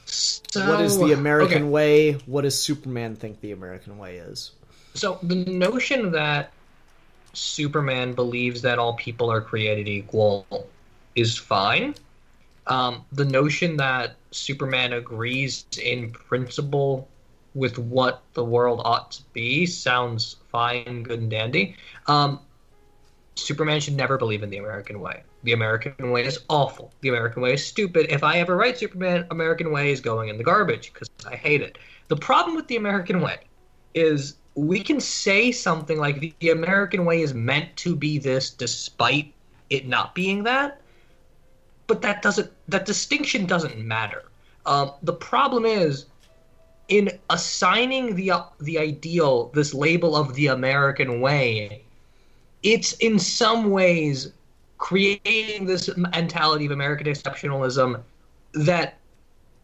So, what is the American way? What does Superman think the American way is? So the notion that Superman believes that all people are created equal is fine. The notion that Superman agrees in principle with what the world ought to be sounds fine, good, and dandy. Superman should never believe in the American way. The American way is awful. The American way is stupid. If I ever write Superman, American way is going in the garbage because I hate it. The problem with the American way is we can say something like the American way is meant to be this despite it not being that. But that distinction doesn't matter. The problem is, in assigning the ideal this label of the American way, it's in some ways creating this mentality of American exceptionalism that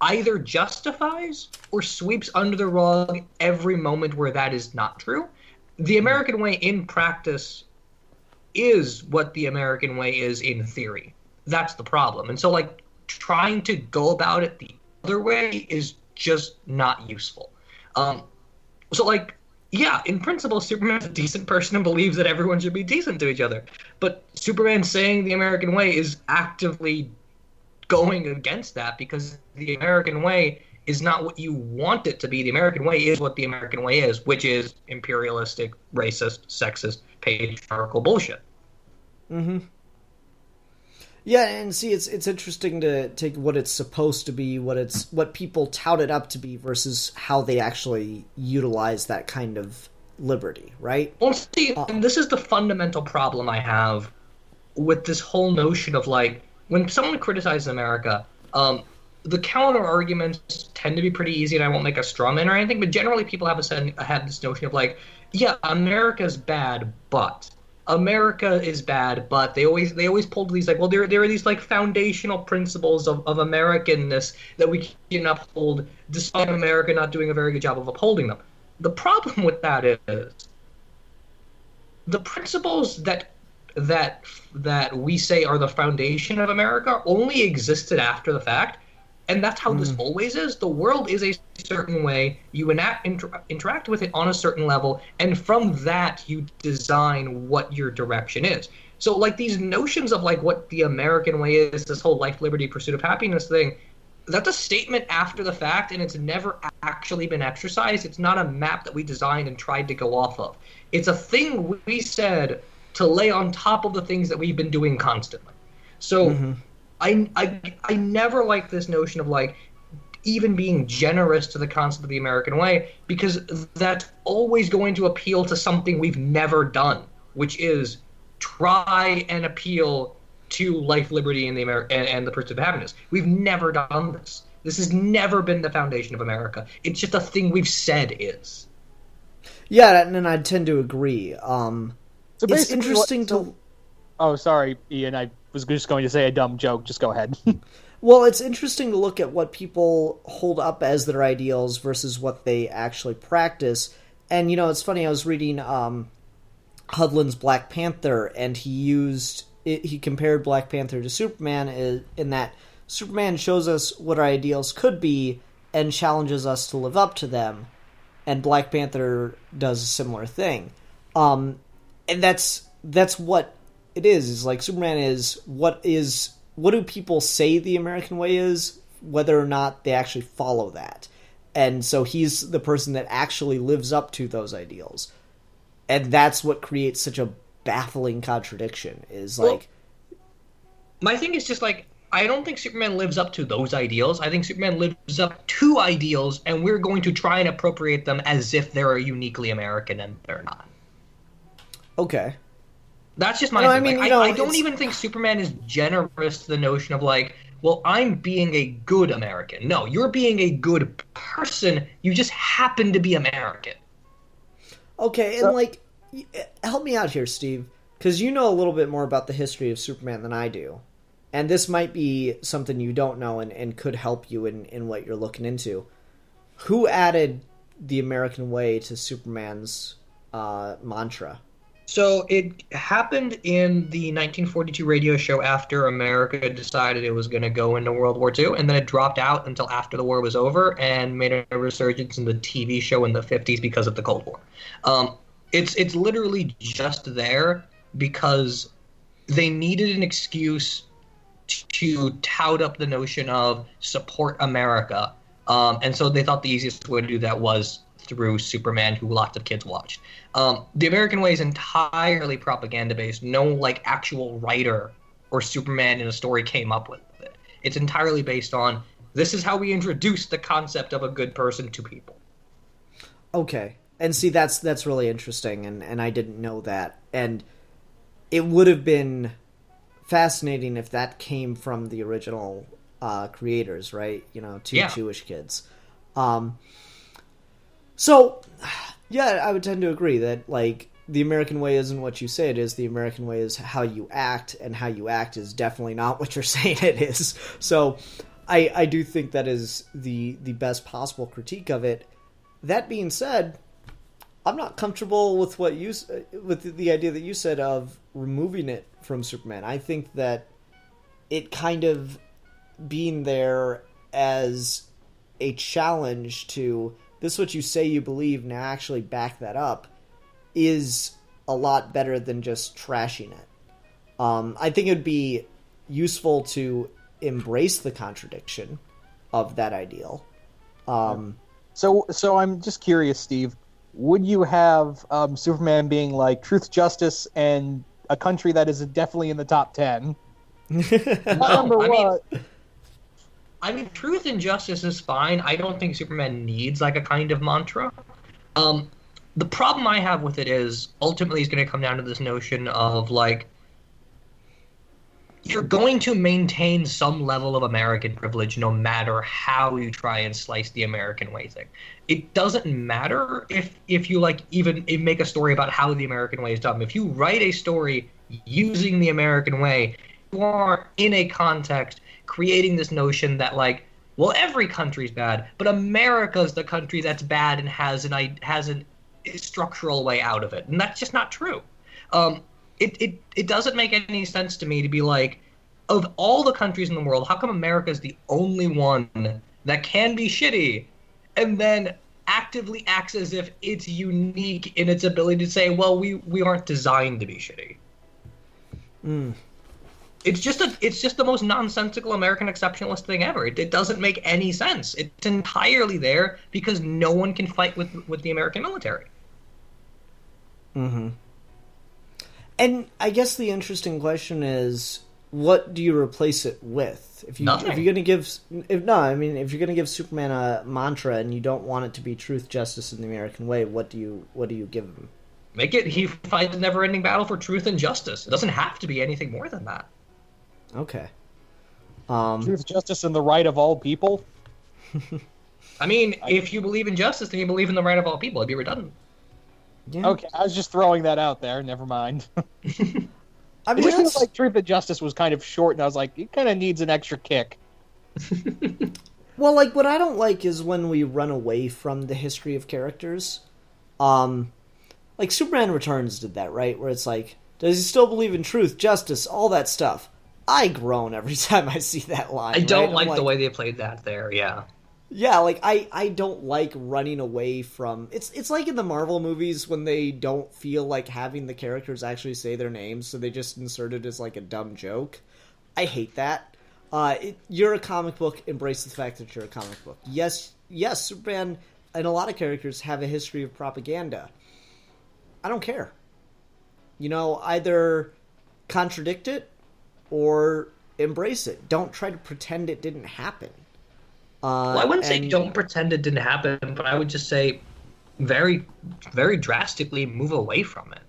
either justifies or sweeps under the rug every moment where that is not true. The American way in practice is what the American way is in theory. That's the problem. And so, trying to go about it the other way is just not useful. In principle, Superman's a decent person and believes that everyone should be decent to each other. But Superman saying the American way is actively going against that because the American way is not what you want it to be. The American way is what the American way is, which is imperialistic, racist, sexist, patriarchal bullshit. Mm-hmm. Yeah, and see, it's interesting to take what it's supposed to be, what people tout it up to be, versus how they actually utilize that kind of liberty, right? Well, see, and this is the fundamental problem I have with this whole notion of, like, when someone criticizes America, the counter arguments tend to be pretty easy, and I won't make a straw man or anything, but generally people have this notion of, like, yeah, America's bad, but America is bad, but they always pull to these, like, well, there are these, like, foundational principles of Americanness that we can uphold despite America not doing a very good job of upholding them. The problem with that is the principles that we say are the foundation of America only existed after the fact, and that's how this always is. The world is a certain way. You interact with it on a certain level, and from that you design what your direction is. So, like, these notions of, like, what the American way is, this whole life, liberty, pursuit of happiness thing, that's a statement after the fact, and it's never actually been exercised. It's not a map that we designed and tried to go off of. It's a thing we said to lay on top of the things that we've been doing constantly. So I never like this notion of, like, even being generous to the concept of the American way, because that's always going to appeal to something we've never done, which is try and appeal to life, liberty, and the pursuit of happiness. We've never done this. This has never been the foundation of America. It's just a thing we've said is. Yeah, and I tend to agree. So it's interesting to... Oh, sorry, Ian. I was just going to say a dumb joke. Just go ahead. Well, it's interesting to look at what people hold up as their ideals versus what they actually practice. And, you know, it's funny, I was reading Hudlin's Black Panther, and he compared Black Panther to Superman in that Superman shows us what our ideals could be and challenges us to live up to them, and Black Panther does a similar thing. And that's what it is like Superman is what do people say the American way is, whether or not they actually follow that. And so he's the person that actually lives up to those ideals. And that's what creates such a baffling contradiction, is like... Well, my thing is just, like, I don't think Superman lives up to those ideals. I think Superman lives up to ideals, and we're going to try and appropriate them as if they're uniquely American, and they're not. Okay. That's just my thing. I mean, like, I don't even think Superman is generous to the notion of, like, well, I'm being a good American. No, you're being a good person. You just happen to be American. Okay, and, like, help me out here, Steve, because you know a little bit more about the history of Superman than I do. And this might be something you don't know and could help you in what you're looking into. Who added the American way to Superman's mantra? So it happened in the 1942 radio show after America decided it was going to go into World War II, and then it dropped out until after the war was over and made a resurgence in the TV show in the 50s because of the Cold War. It's literally just there because they needed an excuse to tout up the notion of support America, and so they thought the easiest way to do that was through Superman, who lots of kids watched. The American way is entirely propaganda-based. No, like, actual writer or Superman in a story came up with it. It's entirely based on, this is how we introduce the concept of a good person to people. Okay. And see, that's really interesting, and I didn't know that. And it would have been fascinating if that came from the original creators, right? You know, two Jewish kids. So, yeah, I would tend to agree that, like, the American way isn't what you say it is. The American way is how you act, and how you act is definitely not what you're saying it is. So, I do think that is the best possible critique of it. That being said, I'm not comfortable with with the idea that you said of removing it from Superman. I think that it kind of being there as a challenge to... this is what you say you believe, now actually back that up, is a lot better than just trashing it. I think it would be useful to embrace the contradiction of that ideal. So I'm just curious, Steve, would you have Superman being like truth, justice, and a country that is definitely in the top 10? I mean, truth and justice is fine. I don't think Superman needs, like, a kind of mantra. The problem I have with it is ultimately it's going to come down to this notion of like you're going to maintain some level of American privilege no matter how you try and slice the American way thing. It doesn't matter if you like even make a story about how the American way is done. If you write a story using the American way, you are in a context creating this notion that like, well, every country's bad, but America's the country that's bad and has an structural way out of it, and that's just not true. It doesn't make any sense to me to be like, of all the countries in the world, how come America is the only one that can be shitty, and then actively acts as if it's unique in its ability to say, well, we aren't designed to be shitty. It's just the most nonsensical American exceptionalist thing ever. It doesn't make any sense. It's entirely there because no one can fight with the American military. Mm-hmm. And I guess the interesting question is, what do you replace it with? If you're gonna give Superman a mantra and you don't want it to be truth, justice, and the American way, what do you give him? Make it he fights a never-ending battle for truth and justice. It doesn't have to be anything more than that. Okay. Truth, justice, and the right of all people. I mean, if you believe in justice, then you believe in the right of all people. It'd be redundant. Yeah. Okay, I was just throwing that out there. Never mind. I mean, it just feels like Truth and Justice was kind of short, and I was like, it kind of needs an extra kick. Well, like, what I don't like is when we run away from the history of characters. Like, Superman Returns did that, right? Where it's like, does he still believe in truth, justice, all that stuff? I groan every time I see that line. I don't right? like the way they played that there, yeah. Yeah, like, I don't like running away from... It's like in the Marvel movies when they don't feel like having the characters actually say their names, so they just insert it as, like, a dumb joke. I hate that. You're a comic book, embrace the fact that you're a comic book. Yes, Superman and a lot of characters have a history of propaganda. I don't care. You know, either contradict it or embrace it. Don't try to pretend it didn't happen. Well, I wouldn't say don't pretend it didn't happen, but I would just say very, very drastically move away from it.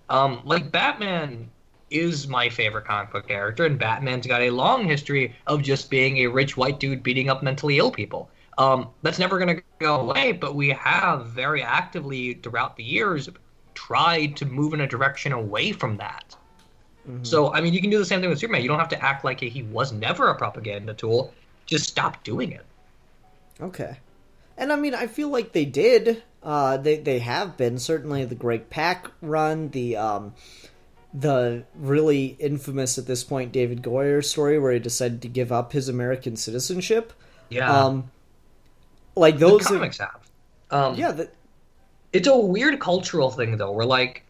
Like, Batman is my favorite comic book character, and Batman's got a long history of just being a rich white dude beating up mentally ill people. That's never going to go away, but we have very actively throughout the years tried to move in a direction away from that. Mm-hmm. So, I mean, you can do the same thing with Superman. You don't have to act like he was never a propaganda tool. Just stop doing it. Okay. And I mean, I feel like they did. They have been. Certainly the Greg Pak run, the really infamous at this point David Goyer story where he decided to give up his American citizenship. Yeah. Like those the comics have. Yeah. It's a weird cultural thing, though, where, like,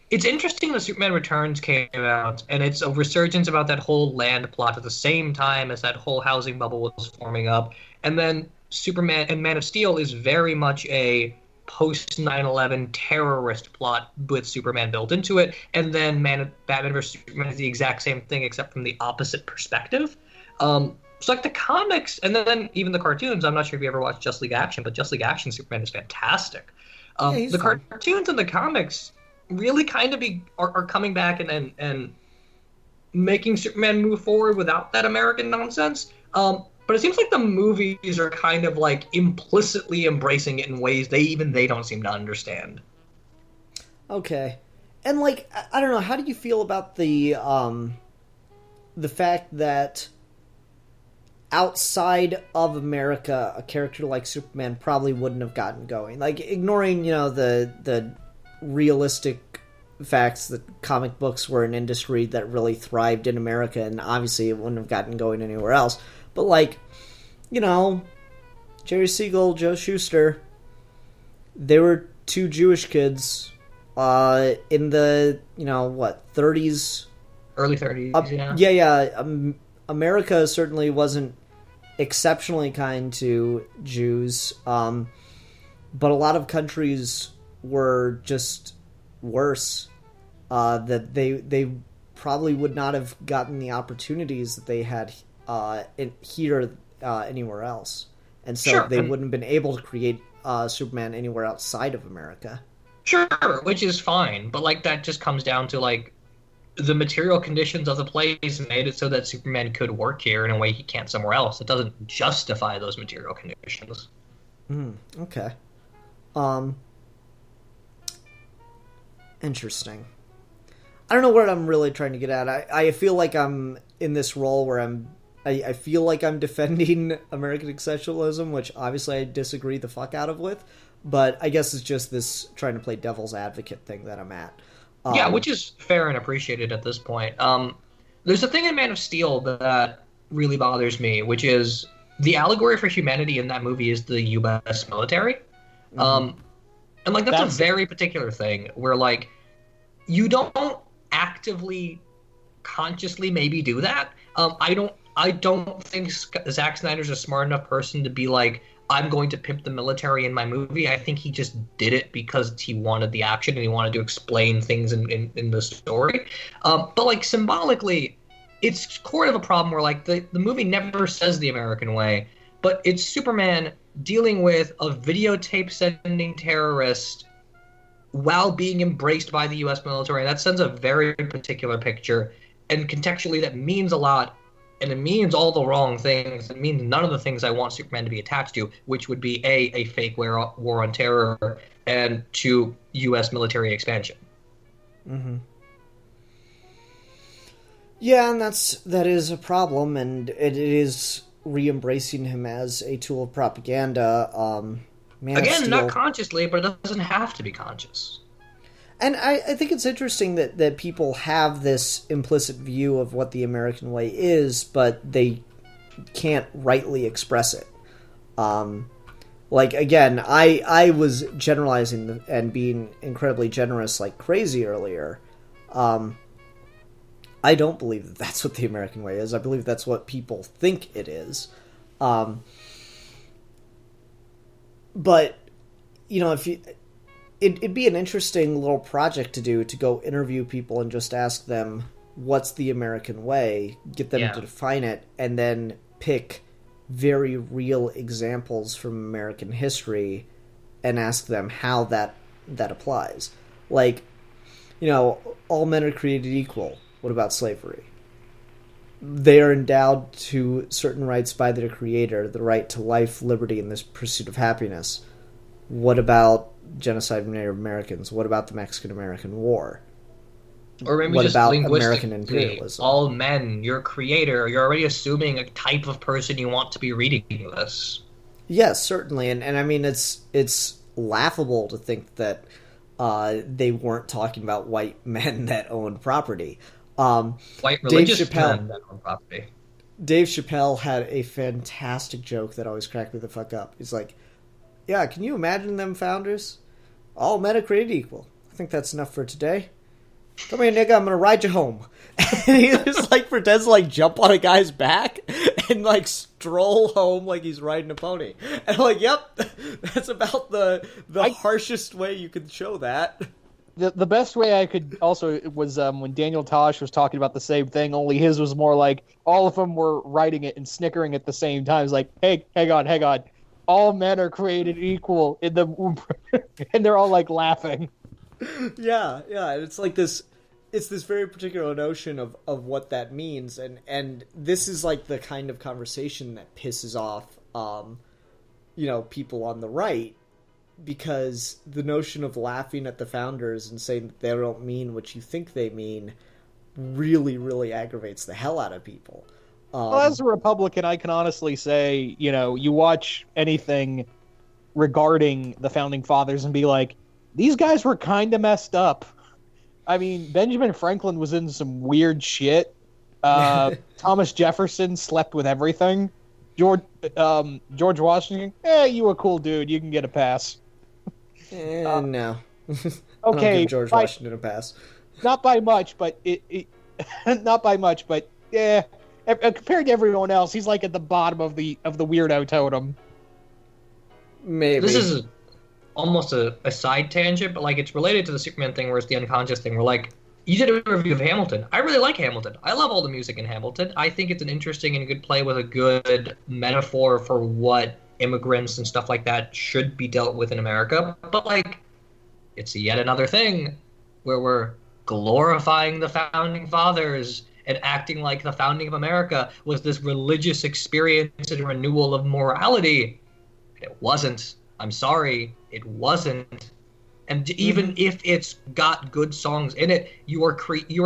it's interesting that Superman Returns came out, and it's a resurgence about that whole land plot at the same time as that whole housing bubble was forming up. And then Superman and Man of Steel is very much a post 9/11 terrorist plot with Superman built into it. And then Batman vs. Superman is the exact same thing, except from the opposite perspective. So, like, the comics, and then even the cartoons, I'm not sure if you ever watched Just League Action, but Just League Action Superman is fantastic. The cartoons and the comics really kind of are coming back and making Superman move forward without that American nonsense. But it seems like the movies are kind of like implicitly embracing it in ways they don't seem to understand. Okay. And like, I don't know, how do you feel about the fact that outside of America, a character like Superman probably wouldn't have gotten going? Like, ignoring, the realistic facts that comic books were an industry that really thrived in America, and obviously it wouldn't have gotten going anywhere else. But, like, Jerry Siegel, Joe Shuster, they were two Jewish kids in the, 30s? Early 30s, yeah. Yeah. America certainly wasn't exceptionally kind to Jews, but a lot of countries were just worse, that they probably would not have gotten the opportunities that they had here anywhere else, and so sure. They wouldn't have been able to create Superman anywhere outside of America. Sure, which is fine, but like that just comes down to like the material conditions of the place made it so that Superman could work here in a way he can't somewhere else. It doesn't justify those material conditions. Okay. Interesting. I don't know what I'm really trying to get at. I feel like I'm in this role where I feel like I'm defending American exceptionalism, which obviously I disagree the fuck out of with, but I guess it's just this trying to play devil's advocate thing that I'm at. Yeah, which is fair and appreciated at this point. There's a thing in Man of Steel that really bothers me, which is the allegory for humanity in that movie is the U.S. military. And like that's a very particular thing where like you don't actively, consciously maybe do that. I don't think Zack Snyder's a smart enough person to be like, I'm going to pimp the military in my movie. I think he just did it because he wanted the action and he wanted to explain things in the story. But like symbolically, it's sort of a problem where like the movie never says the American way, but it's Superman dealing with a videotape sending terrorist while being embraced by the U.S. military. That sends a very particular picture, and contextually that means a lot, and it means all the wrong things. It means none of the things I want Superman to be attached to, which would be a fake war on terror, and to U.S. military expansion. Yeah, and that is a problem, and it is re-embracing him as a tool of propaganda. Again, not consciously, but it doesn't have to be conscious. And I think it's interesting that people have this implicit view of what the American way is, but they can't rightly express it. Like, again, I was generalizing and being incredibly generous like crazy earlier. I don't believe that that's what the American way is. I believe that's what people think it is. But, you know, it'd be an interesting little project to do, to go interview people and just ask them, what's the American way? Get them to define it, and then pick very real examples from American history and ask them how that applies. Like, you know, all men are created equal. What about slavery? They are endowed to certain rights by their creator, the right to life, liberty, and the pursuit of happiness. What about genocide of Native Americans? What about the Mexican-American War? Or maybe what just about American imperialism? All men, your creator, you're already assuming a type of person you want to be reading this. Yes, certainly. And I mean, it's laughable to think that they weren't talking about white men that owned property. White religious men that own property. Dave Chappelle had a fantastic joke that always cracked me the fuck up. He's like, yeah, can you imagine them founders? All men are created equal. I think that's enough for today. Come here, nigga, I'm gonna ride you home. And he just like pretends to like jump on a guy's back and like stroll home like he's riding a pony. And I'm like, yep, that's about the harshest way you could show that. The best way I could also was when Daniel Tosh was talking about the same thing, only his was more like all of them were writing it and snickering at the same time. It's like, hey, hang on. All men are created equal in the and they're all like laughing. Yeah, it's like this. It's this very particular notion of what that means, and this is like the kind of conversation that pisses off, people on the right, because the notion of laughing at the founders and saying that they don't mean what you think they mean really, really aggravates the hell out of people. Well, as a Republican, I can honestly say, you watch anything regarding the Founding Fathers and be like, these guys were kind of messed up. I mean, Benjamin Franklin was in some weird shit. Thomas Jefferson slept with everything. George Washington, you a cool dude. You can get a pass. No. Okay, I don't give George Washington a pass. Not by much, but yeah. Compared to everyone else, he's like at the bottom of the weirdo totem. Maybe this is almost a side tangent, but like it's related to the Superman thing, where it's the unconscious thing. Where like you did a review of Hamilton. I really like Hamilton. I love all the music in Hamilton. I think it's an interesting and good play with a good metaphor for what immigrants and stuff like that should be dealt with in America. But like, it's yet another thing where we're glorifying the founding fathers and acting like the founding of America was this religious experience and renewal of morality. It wasn't. I'm sorry, it wasn't. And even if it's got good songs in it, you are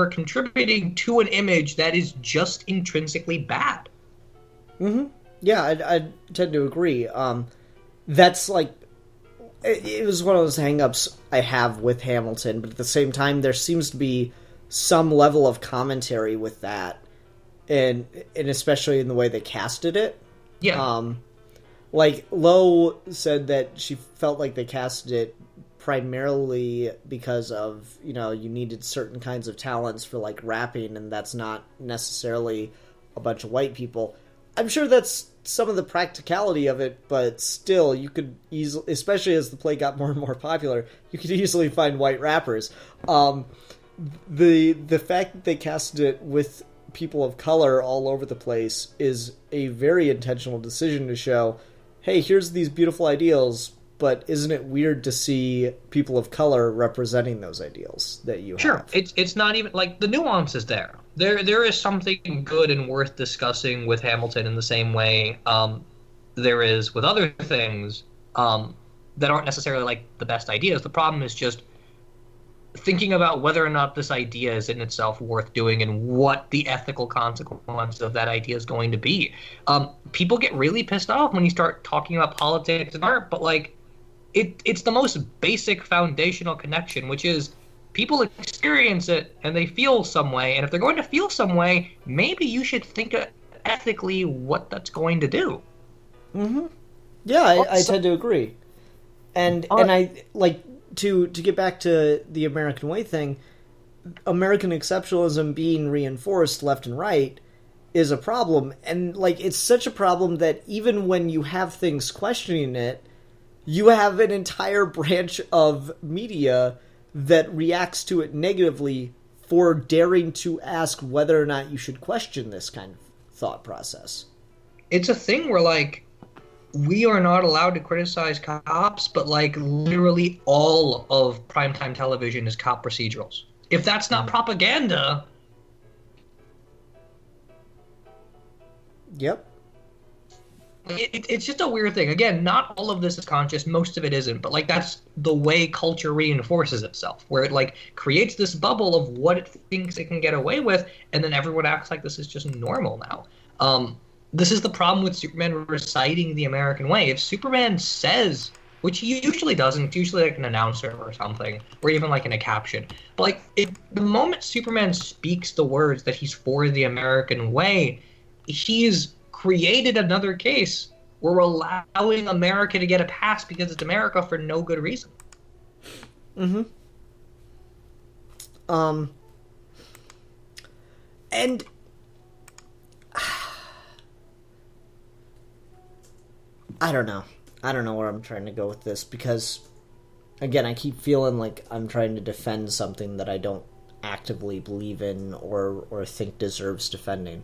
contributing to an image that is just intrinsically bad. Yeah, I tend to agree. That's like, it was one of those hang-ups I have with Hamilton, but at the same time, there seems to be some level of commentary with that, and especially in the way they casted it. Yeah. Like, Lo said that she felt like they casted it primarily because of, you needed certain kinds of talents for, like, rapping, and that's not necessarily a bunch of white people. I'm sure that's some of the practicality of it, but still, you could easily, especially as the play got more and more popular, you could easily find white rappers. The fact that they casted it with people of color all over the place is a very intentional decision to show, hey, here's these beautiful ideals, but isn't it weird to see people of color representing those ideals that you Sure. have? It's not even, like, the nuance is there. There is something good and worth discussing with Hamilton in the same way there is with other things that aren't necessarily, like, the best ideas. The problem is just thinking about whether or not this idea is in itself worth doing and what the ethical consequence of that idea is going to be. People get really pissed off when you start talking about politics and art, but, like, it's the most basic foundational connection, which is people experience it and they feel some way, and if they're going to feel some way, maybe you should think ethically what that's going to do. Yeah, I tend to agree. And I, like, to get back to the American way thing, American exceptionalism being reinforced left and right is a problem. And, like, it's such a problem that even when you have things questioning it, you have an entire branch of media that reacts to it negatively for daring to ask whether or not you should question this kind of thought process. It's a thing where, like, we are not allowed to criticize cops, but, like, literally all of primetime television is cop procedurals. If that's not propaganda... Yep. It's just a weird thing. Again, not all of this is conscious. Most of it isn't. But, like, that's the way culture reinforces itself, where it, like, creates this bubble of what it thinks it can get away with, and then everyone acts like this is just normal now. This is the problem with Superman reciting the American way. If Superman says, which he usually doesn't, it's usually like an announcer or something, or even like in a caption. But, like, the moment Superman speaks the words that he's for the American way, he's created another case where we're allowing America to get a pass because it's America for no good reason. And I don't know where I'm trying to go with this, because again, I keep feeling like I'm trying to defend something that I don't actively believe in or think deserves defending.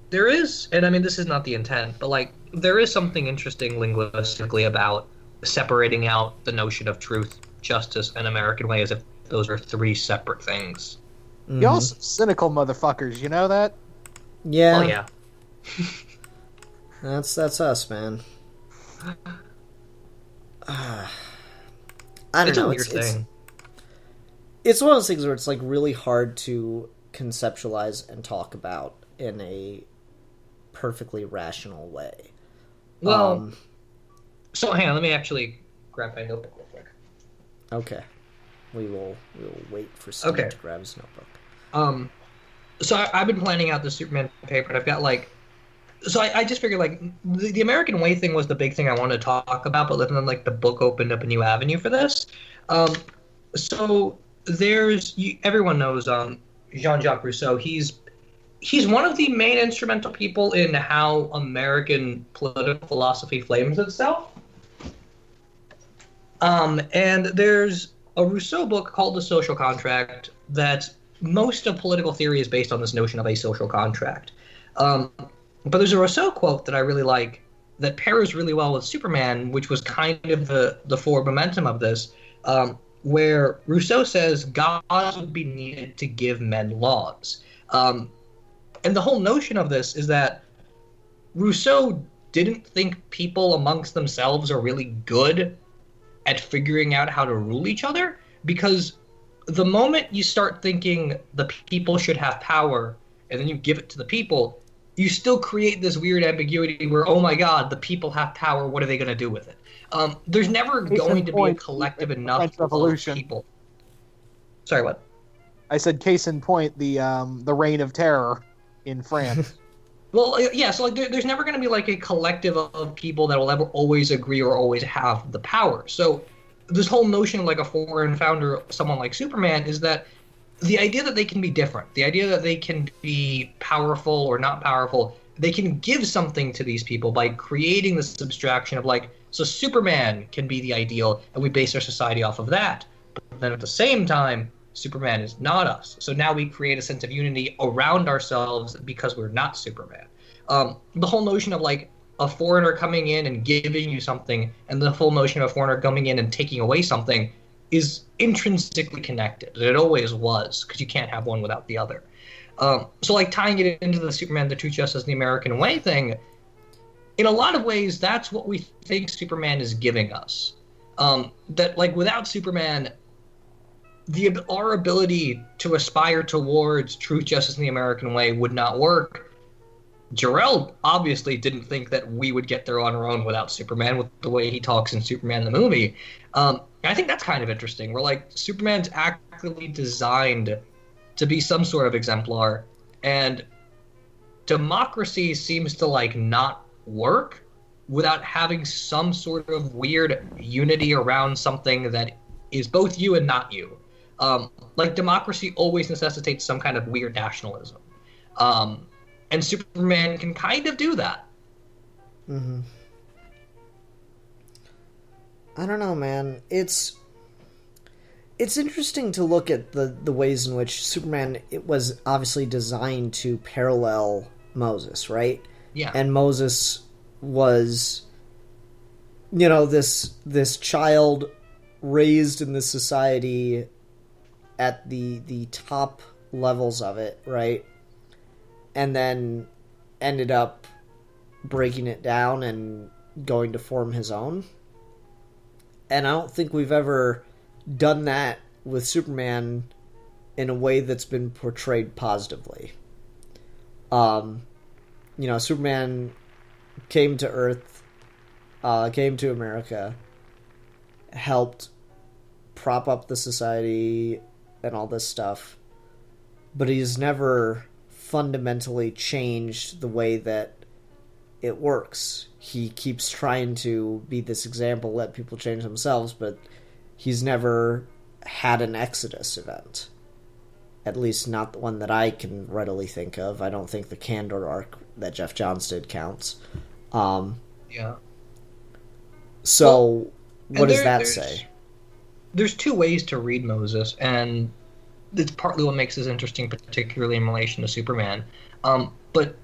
There is, and I mean, this is not the intent, but, like, there is something interesting linguistically about separating out the notion of truth, justice, and American way as if those are three separate things. Y'all some cynical motherfuckers, you know that? Yeah. Oh, yeah. That's us, man. I don't It's know. a weird thing. It's one of those things where it's, like, really hard to conceptualize and talk about in a perfectly rational way. Well, so hang on, let me actually grab my notebook real quick. Okay. We will wait for Steve to grab his notebook. So I've been planning out the Superman paper, and I've got, like... So I just figured, like, the American way thing was the big thing I wanted to talk about, but then, like, the book opened up a new avenue for this. So there's... everyone knows Jean-Jacques Rousseau. He's one of the main instrumental people in how American political philosophy flames itself. And there's a Rousseau book called The Social Contract that most of political theory is based on this notion of a social contract. But there's a Rousseau quote that I really like that pairs really well with Superman, which was kind of the forward momentum of this, where Rousseau says gods would be needed to give men laws. And the whole notion of this is that Rousseau didn't think people amongst themselves are really good at figuring out how to rule each other, because the moment you start thinking the people should have power and then you give it to the people, you still create this weird ambiguity where, oh my God, the people have power. What are they going to do with it? There's never going to be a collective enough of people. Sorry, what? I said, case in point, the reign of terror in France. Well, yeah, so like there's never going to be like a collective of people that will ever always agree or always have the power. So this whole notion of like a foreign founder, someone like Superman, is that the idea that they can be different, the idea that they can be powerful or not powerful, they can give something to these people by creating this abstraction of like, so Superman can be the ideal and we base our society off of that. But then at the same time, Superman is not us. So now we create a sense of unity around ourselves because we're not Superman. The whole notion of like a foreigner coming in and giving you something, and the whole notion of a foreigner coming in and taking away something is intrinsically connected. It always was, because you can't have one without the other. So like tying it into the Superman, the True Justice, and the American Way thing, in a lot of ways, that's what we think Superman is giving us. That like without Superman, our ability to aspire towards truth, justice, and the American way would not work. Jor-El obviously didn't think that we would get there on our own without Superman, with the way he talks in Superman the movie. I think that's kind of interesting. Where like Superman's actively designed to be some sort of exemplar, and democracy seems to like not work without having some sort of weird unity around something that is both you and not you. Like democracy always necessitates some kind of weird nationalism. And Superman can kind of do that. Mm-hmm. I don't know, man. It's interesting to look at the ways in which Superman, it was obviously designed to parallel Moses, right? Yeah. And Moses was, this child raised in this society at the top levels of it, right? And then ended up breaking it down and going to form his own. And I don't think we've ever done that with Superman in a way that's been portrayed positively. Superman came to Earth, came to America, helped prop up the society and all this stuff, but he's never fundamentally changed the way that it works. He keeps trying to be this example, let people change themselves, but he's never had an Exodus event. At least not the one that I can readily think of. I don't think the Kandor arc that Jeff Johns did counts. Yeah. So, what does that say? There's two ways to read Moses, and it's partly what makes this interesting, particularly in relation to Superman. But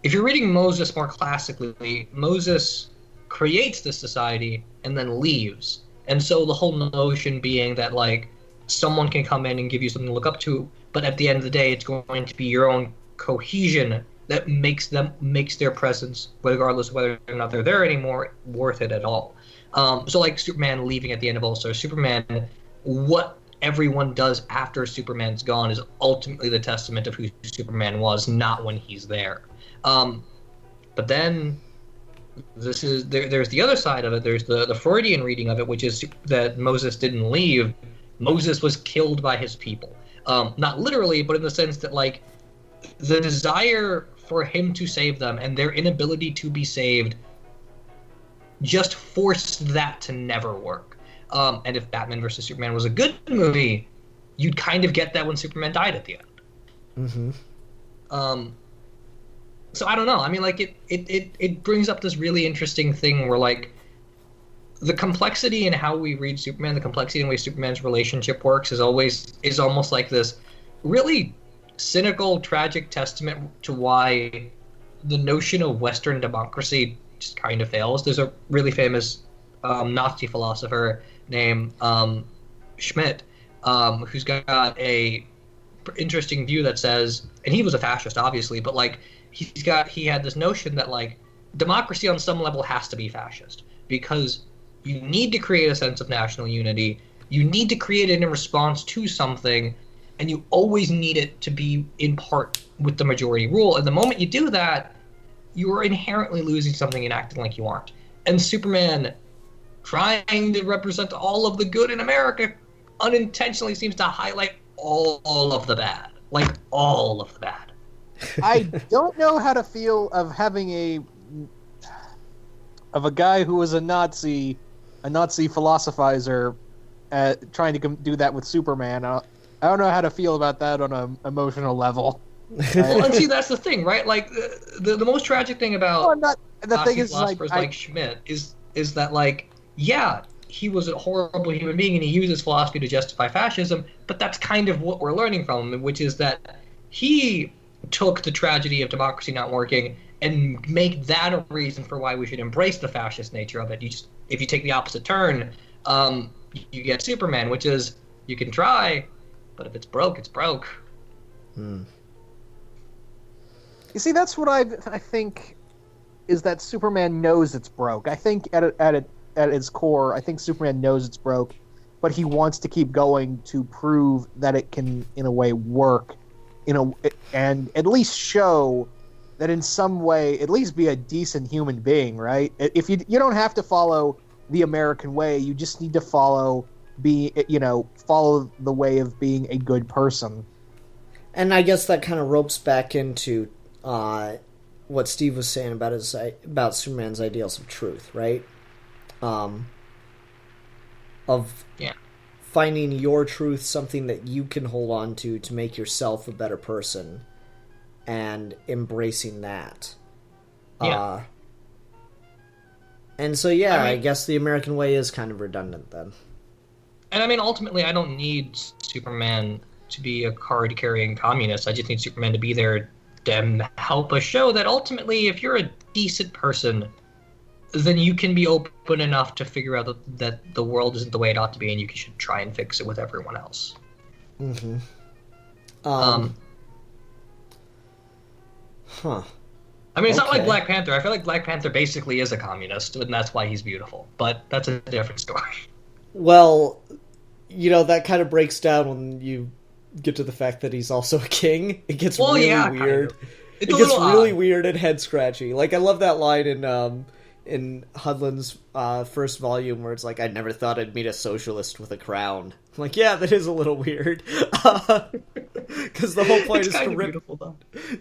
if you're reading Moses more classically, Moses creates this society and then leaves. And so the whole notion being that, like, someone can come in and give you something to look up to, but at the end of the day, it's going to be your own cohesion that makes their presence, regardless of whether or not they're there anymore, worth it at all. So like Superman leaving at the end of All Star Superman, what everyone does after Superman's gone is ultimately the testament of who Superman was, not when he's there. But then there's the other side of it. There's the Freudian reading of it, which is that Moses didn't leave. Moses was killed by his people. Not literally, but in the sense that, like, the desire for him to save them and their inability to be saved just forced that to never work. And if Batman vs. Superman was a good movie, you'd kind of get that when Superman died at the end. Mm-hmm. So I don't know. I mean, like, it brings up this really interesting thing where, like, the complexity in how we read Superman, the complexity in the way Superman's relationship works is almost like this really cynical, tragic testament to why the notion of Western democracy just kind of fails. There's a really famous Nazi philosopher named Schmidt, who's got a interesting view that says, and he was a fascist, obviously, but like he had this notion that like democracy on some level has to be fascist because you need to create a sense of national unity. You need to create it in response to something, and you always need it to be in part with the majority rule. And the moment you do that, you are inherently losing something and acting like you aren't. And Superman trying to represent all of the good in America unintentionally seems to highlight all of the bad. Like, all of the bad. I don't know how to feel of having a guy who was a Nazi philosophizer trying to do that with Superman. I don't know how to feel about that on an emotional level. Well, and see, that's the thing, right? Like, the most tragic thing about the thing is, philosophers like Schmidt is that, like, yeah, he was a horrible human being and he uses philosophy to justify fascism, but that's kind of what we're learning from him, which is that he took the tragedy of democracy not working and make that a reason for why we should embrace the fascist nature of it. If you take the opposite turn, you get Superman, which is you can try, but if it's broke, it's broke. You see, that's what I think is that Superman knows it's broke. I think at its core, I think Superman knows it's broke, but he wants to keep going to prove that it can, in a way, work, and at least show that in some way, at least be a decent human being, right? If you don't have to follow the American way, you just need to follow the way of being a good person. And I guess that kind of ropes back into what Steve was saying about Superman's ideals of truth, right? Finding your truth, something that you can hold on to make yourself a better person, and embracing that. Yeah. And so, yeah, I guess the American way is kind of redundant then. And I mean, ultimately, I don't need Superman to be a card-carrying communist. I just need Superman to be there to help us show that ultimately, if you're a decent person, then you can be open enough to figure out that the world isn't the way it ought to be, and you should try and fix it with everyone else. Mm-hmm. I mean, it's not like Black Panther. I feel like Black Panther basically is a communist, and that's why he's beautiful. But that's a different story. Well, that kind of breaks down when you get to the fact that he's also a king. It gets really weird. Kind of. It gets really weird and head scratchy. Like, I love that line in Hudlin's first volume where it's like, I never thought I'd meet a socialist with a crown. I'm like, yeah, that is a little weird. Because the whole point is to rip.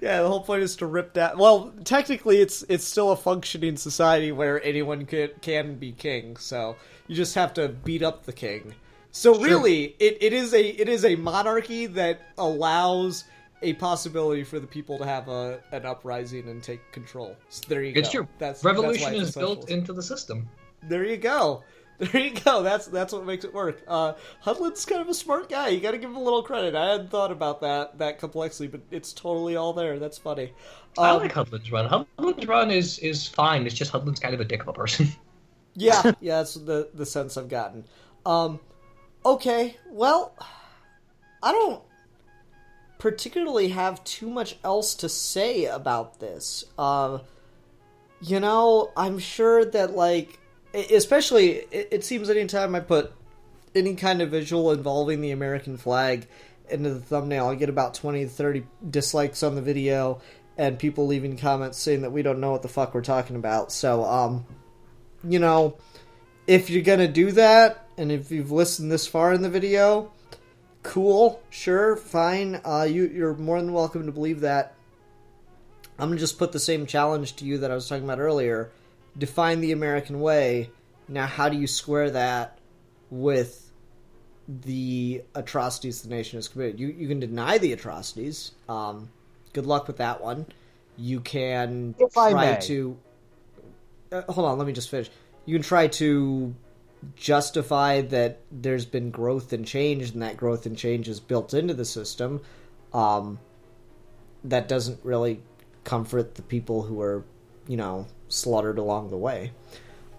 Yeah, the whole point is to rip down. Well, technically, it's still a functioning society where anyone can be king. So you just have to beat up the king. So really, it is a monarchy that allows a possibility for the people to have an uprising and take control. So there you go. It's true. Revolution is built into the system. There you go. That's what makes it work. Hudlin's kind of a smart guy. You got to give him a little credit. I hadn't thought about that complexly, but it's totally all there. That's funny. I like Hudlin's run. Hudlin's run is fine. It's just Hudlin's kind of a dick of a person. Yeah, that's the sense I've gotten. Okay, well, I don't particularly have too much else to say about this. I'm sure that, like, especially, it seems anytime I put any kind of visual involving the American flag into the thumbnail, I get about 20 to 30 dislikes on the video, and people leaving comments saying that we don't know what the fuck we're talking about. So, if you're gonna do that, and if you've listened this far in the video, cool, sure, fine, you're more than welcome to believe that. I'm gonna just put the same challenge to you that I was talking about earlier. Define the American way. Now, how do you square that with the atrocities the nation has committed? You can deny the atrocities. Good luck with that one. You can try to... hold on, let me just finish. You can try to justify that there's been growth and change, and that growth and change is built into the system. That doesn't really comfort the people who are, slaughtered along the way.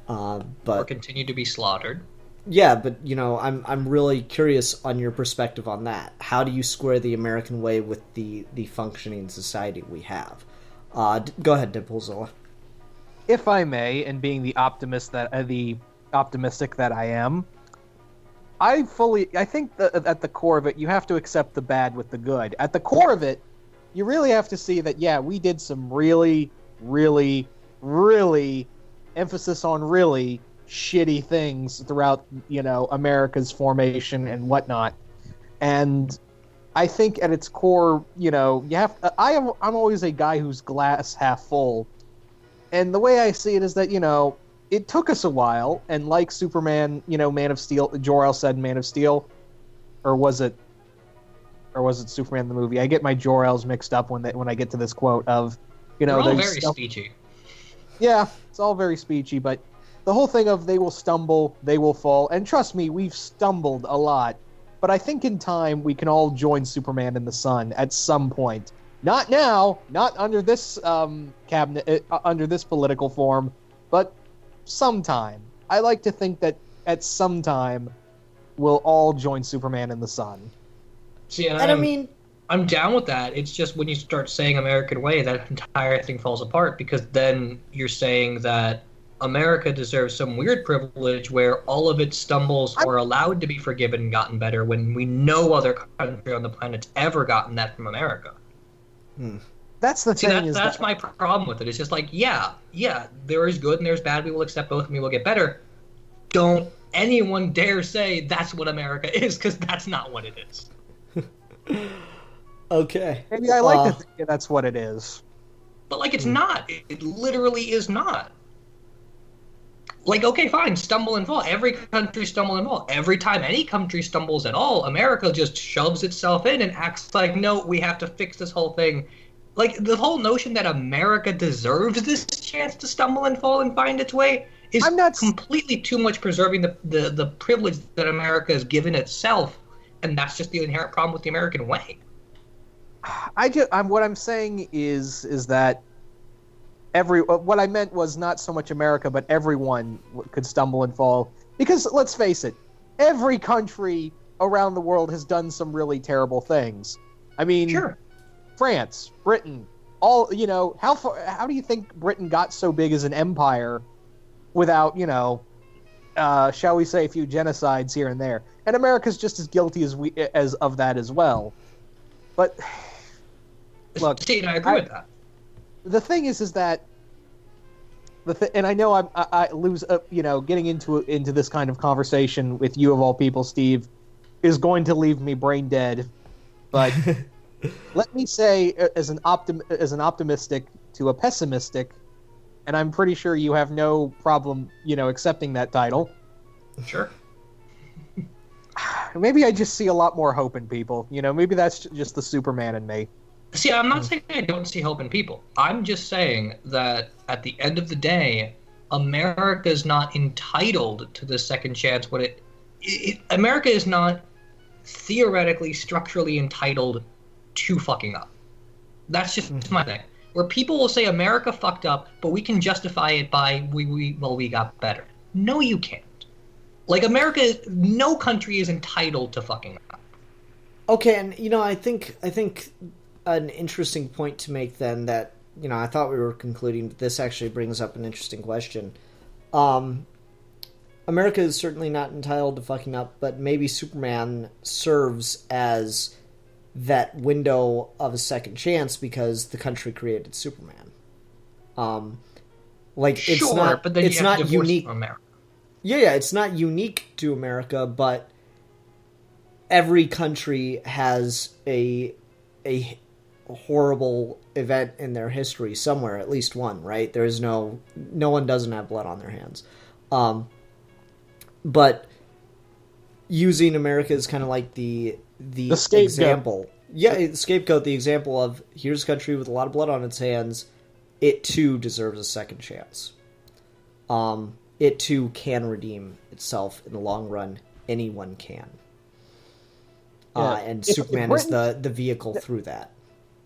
But or continue to be slaughtered. Yeah, but I'm really curious on your perspective on that. How do you square the American way with the functioning society we have? Go ahead, Deadpoolzilla. If I may, and being the optimistic that I am, I think that at the core of it, you have to accept the bad with the good. At the core of it, you really have to see that, yeah, we did some really, really, really, emphasis on really, shitty things throughout, America's formation and whatnot. And I think at its core, I'm always a guy who's glass half full. And the way I see it is that, it took us a while, and like Superman, Man of Steel, Jor-El said Man of Steel, or was it Superman the movie? I get my Jor-Els mixed up when I get to this quote of, They're all very speechy. Yeah, it's all very speechy, but the whole thing of they will stumble, they will fall, and trust me, we've stumbled a lot, but I think in time we can all join Superman in the sun at some point. Not now, not under this cabinet, under this political form, but sometime. I like to think that at some time we'll all join Superman in the sun. See, I'm down with that. It's just when you start saying American way, that entire thing falls apart, because then you're saying that America deserves some weird privilege where all of its stumbles are allowed to be forgiven and gotten better, when we no other country on the planet's ever gotten that from America. That's the thing. That's my problem with it. It's just like, yeah, there is good and there's bad. We will accept both and we will get better. Don't anyone dare say that's what America is, because that's not what it is. Okay. Maybe I like to think that's what it is. But, it's not. It literally is not. Okay, fine, stumble and fall. Every country stumble and fall. Every time any country stumbles at all, America just shoves itself in and acts like, no, we have to fix this whole thing. The whole notion that America deserves this chance to stumble and fall and find its way is completely too much preserving the privilege that America has given itself, and that's just the inherent problem with the American way. What I'm saying is that what I meant was not so much America, but everyone could stumble and fall. Because let's face it, every country around the world has done some really terrible things. I mean, sure. France, Britain, how do you think Britain got so big as an empire without, shall we say, a few genocides here and there? And America's just as guilty as of that as well. But look, I agree with that. The thing is that and I know I lose, getting into this kind of conversation with you of all people, Steve, is going to leave me brain dead. But let me say, as an optimistic to a pessimistic, and I'm pretty sure you have no problem, accepting that title. Sure. Maybe I just see a lot more hope in people. Maybe that's just the Superman in me. See, I'm not saying I don't see hope in people. I'm just saying that at the end of the day, America is not entitled to the second chance when America is not theoretically, structurally entitled to fucking up. That's just my thing. Where people will say America fucked up, but we can justify it by we got better. No, you can't. America, no country is entitled to fucking up. Okay, and I think an interesting point to make then that, I thought we were concluding, but this actually brings up an interesting question. America is certainly not entitled to fucking up, but maybe Superman serves as that window of a second chance because the country created Superman. It's not, but then it's you have not to unique. From America. Yeah, it's not unique to America, but every country has a horrible event in their history somewhere, at least one, right? There's no one doesn't have blood on their hands. But using America as kind of like the example. Yeah, the scapegoat, the example of here's a country with a lot of blood on its hands, it too deserves a second chance. It too can redeem itself in the long run. Anyone can. Yeah. And Superman is the vehicle through that.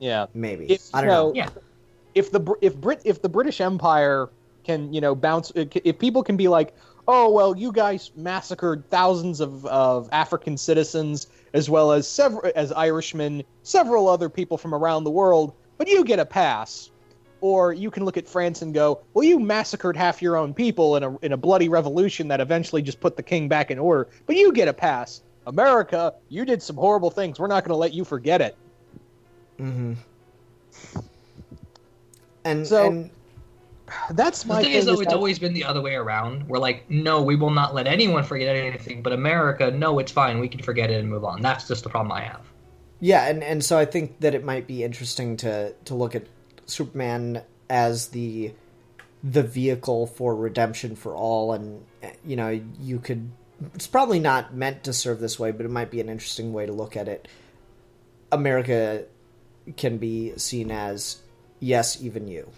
Yeah, maybe. I don't know. Yeah. If the British Empire can, bounce, if people can be like, oh, well, you guys massacred thousands of African citizens, as well as as Irishmen, several other people from around the world, but you get a pass. Or you can look at France and go, well, you massacred half your own people in a bloody revolution that eventually just put the king back in order, but you get a pass. America, you did some horrible things. We're not going to let you forget it. Mm-hmm. And that's my thing. The thing is, though, it's always been the other way around. We're like, no, we will not let anyone forget anything, but America, no, it's fine. We can forget it and move on. That's just the problem I have. Yeah, and so I think that it might be interesting to look at Superman as the vehicle for redemption for all, and you could, it's probably not meant to serve this way, but it might be an interesting way to look at it. America can be seen as, yes, even you.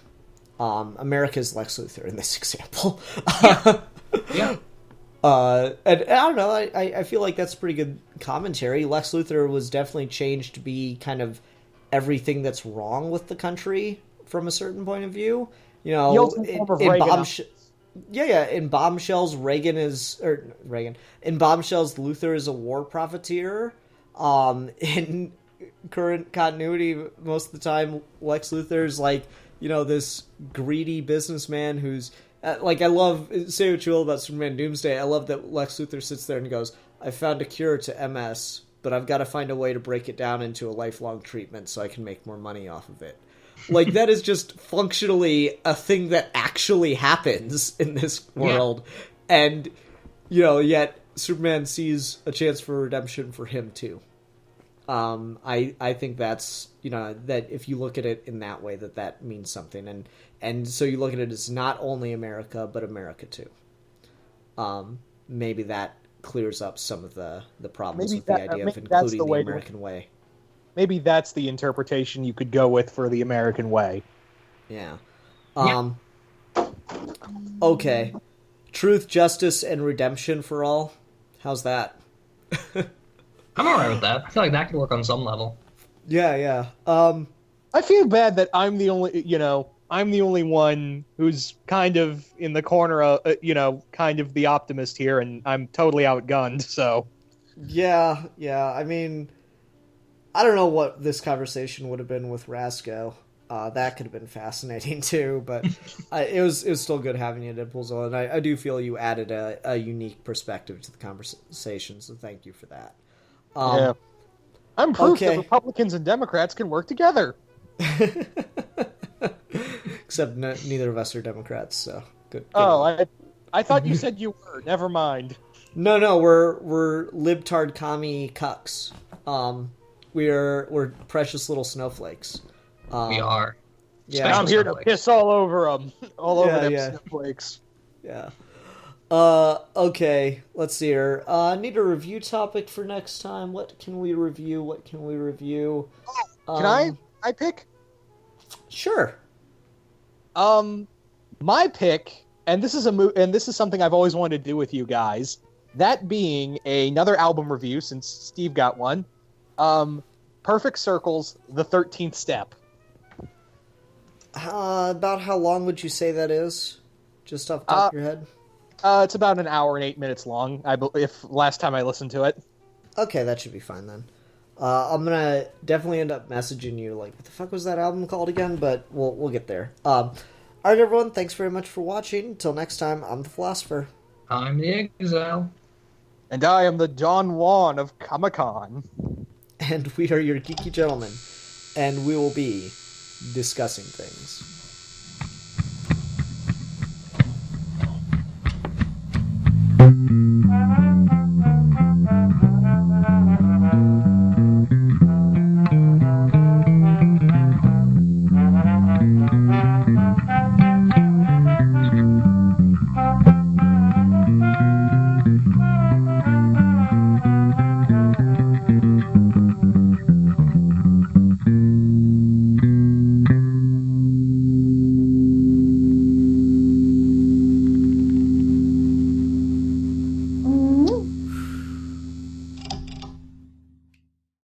America's Lex Luthor in this example. Yeah. And I don't know, I feel like that's pretty good commentary. Lex Luthor was definitely changed to be kind of everything that's wrong with the country from a certain point of view. In Bombshells, in Bombshells, Luthor is a war profiteer. In current continuity, most of the time, Lex Luthor is like, this greedy businessman who's I love, say what you will about Superman Doomsday, I love that Lex Luthor sits there and goes, I found a cure to MS, but I've got to find a way to break it down into a lifelong treatment so I can make more money off of it. That is just functionally a thing that actually happens in this world. Yeah. And, yet Superman sees a chance for redemption for him too. I think that's, that if you look at it in that way, that means something. And so you look at it as not only America, but America too. Maybe that clears up some of the problems with the idea of including the American way. Maybe that's the interpretation you could go with for the American way. Yeah. Okay. Truth, justice, and redemption for all. How's that? I'm alright with that. I feel like that could work on some level. Yeah. I feel bad that I'm the only one who's kind of in the corner of, kind of the optimist here, and I'm totally outgunned, so. Yeah. I mean, I don't know what this conversation would have been with Rasco. That could have been fascinating too, but it was still good having you, Deadpool, and I do feel you added a unique perspective to the conversation, so thank you for that. Yeah. I'm proof that Republicans and Democrats can work together. Except neither of us are Democrats, so good. Oh, I thought you said you were. Never mind. No, we're libtard commie cucks. We're precious little snowflakes. We are. Yeah, I'm here to piss all over them. All over them snowflakes. Yeah. Okay, let's see here. Need a review topic for next time. What can we review? Can I pick? Sure. My pick, and this is something I've always wanted to do with you guys, that being another album review since Steve got one. Perfect Circle's The 13th Step. About how long would you say that is? Just off the top of your head? It's about an hour and 8 minutes long, if last time I listened to it. Okay, that should be fine then. I'm gonna definitely end up messaging you, like, what the fuck was that album called again? But we'll get there. Alright, everyone, thanks very much for watching. Until next time, I'm the Philosopher. I'm the Exile. And I am the Don Juan of Comic-Con. And we are your geeky gentlemen. And we will be discussing things.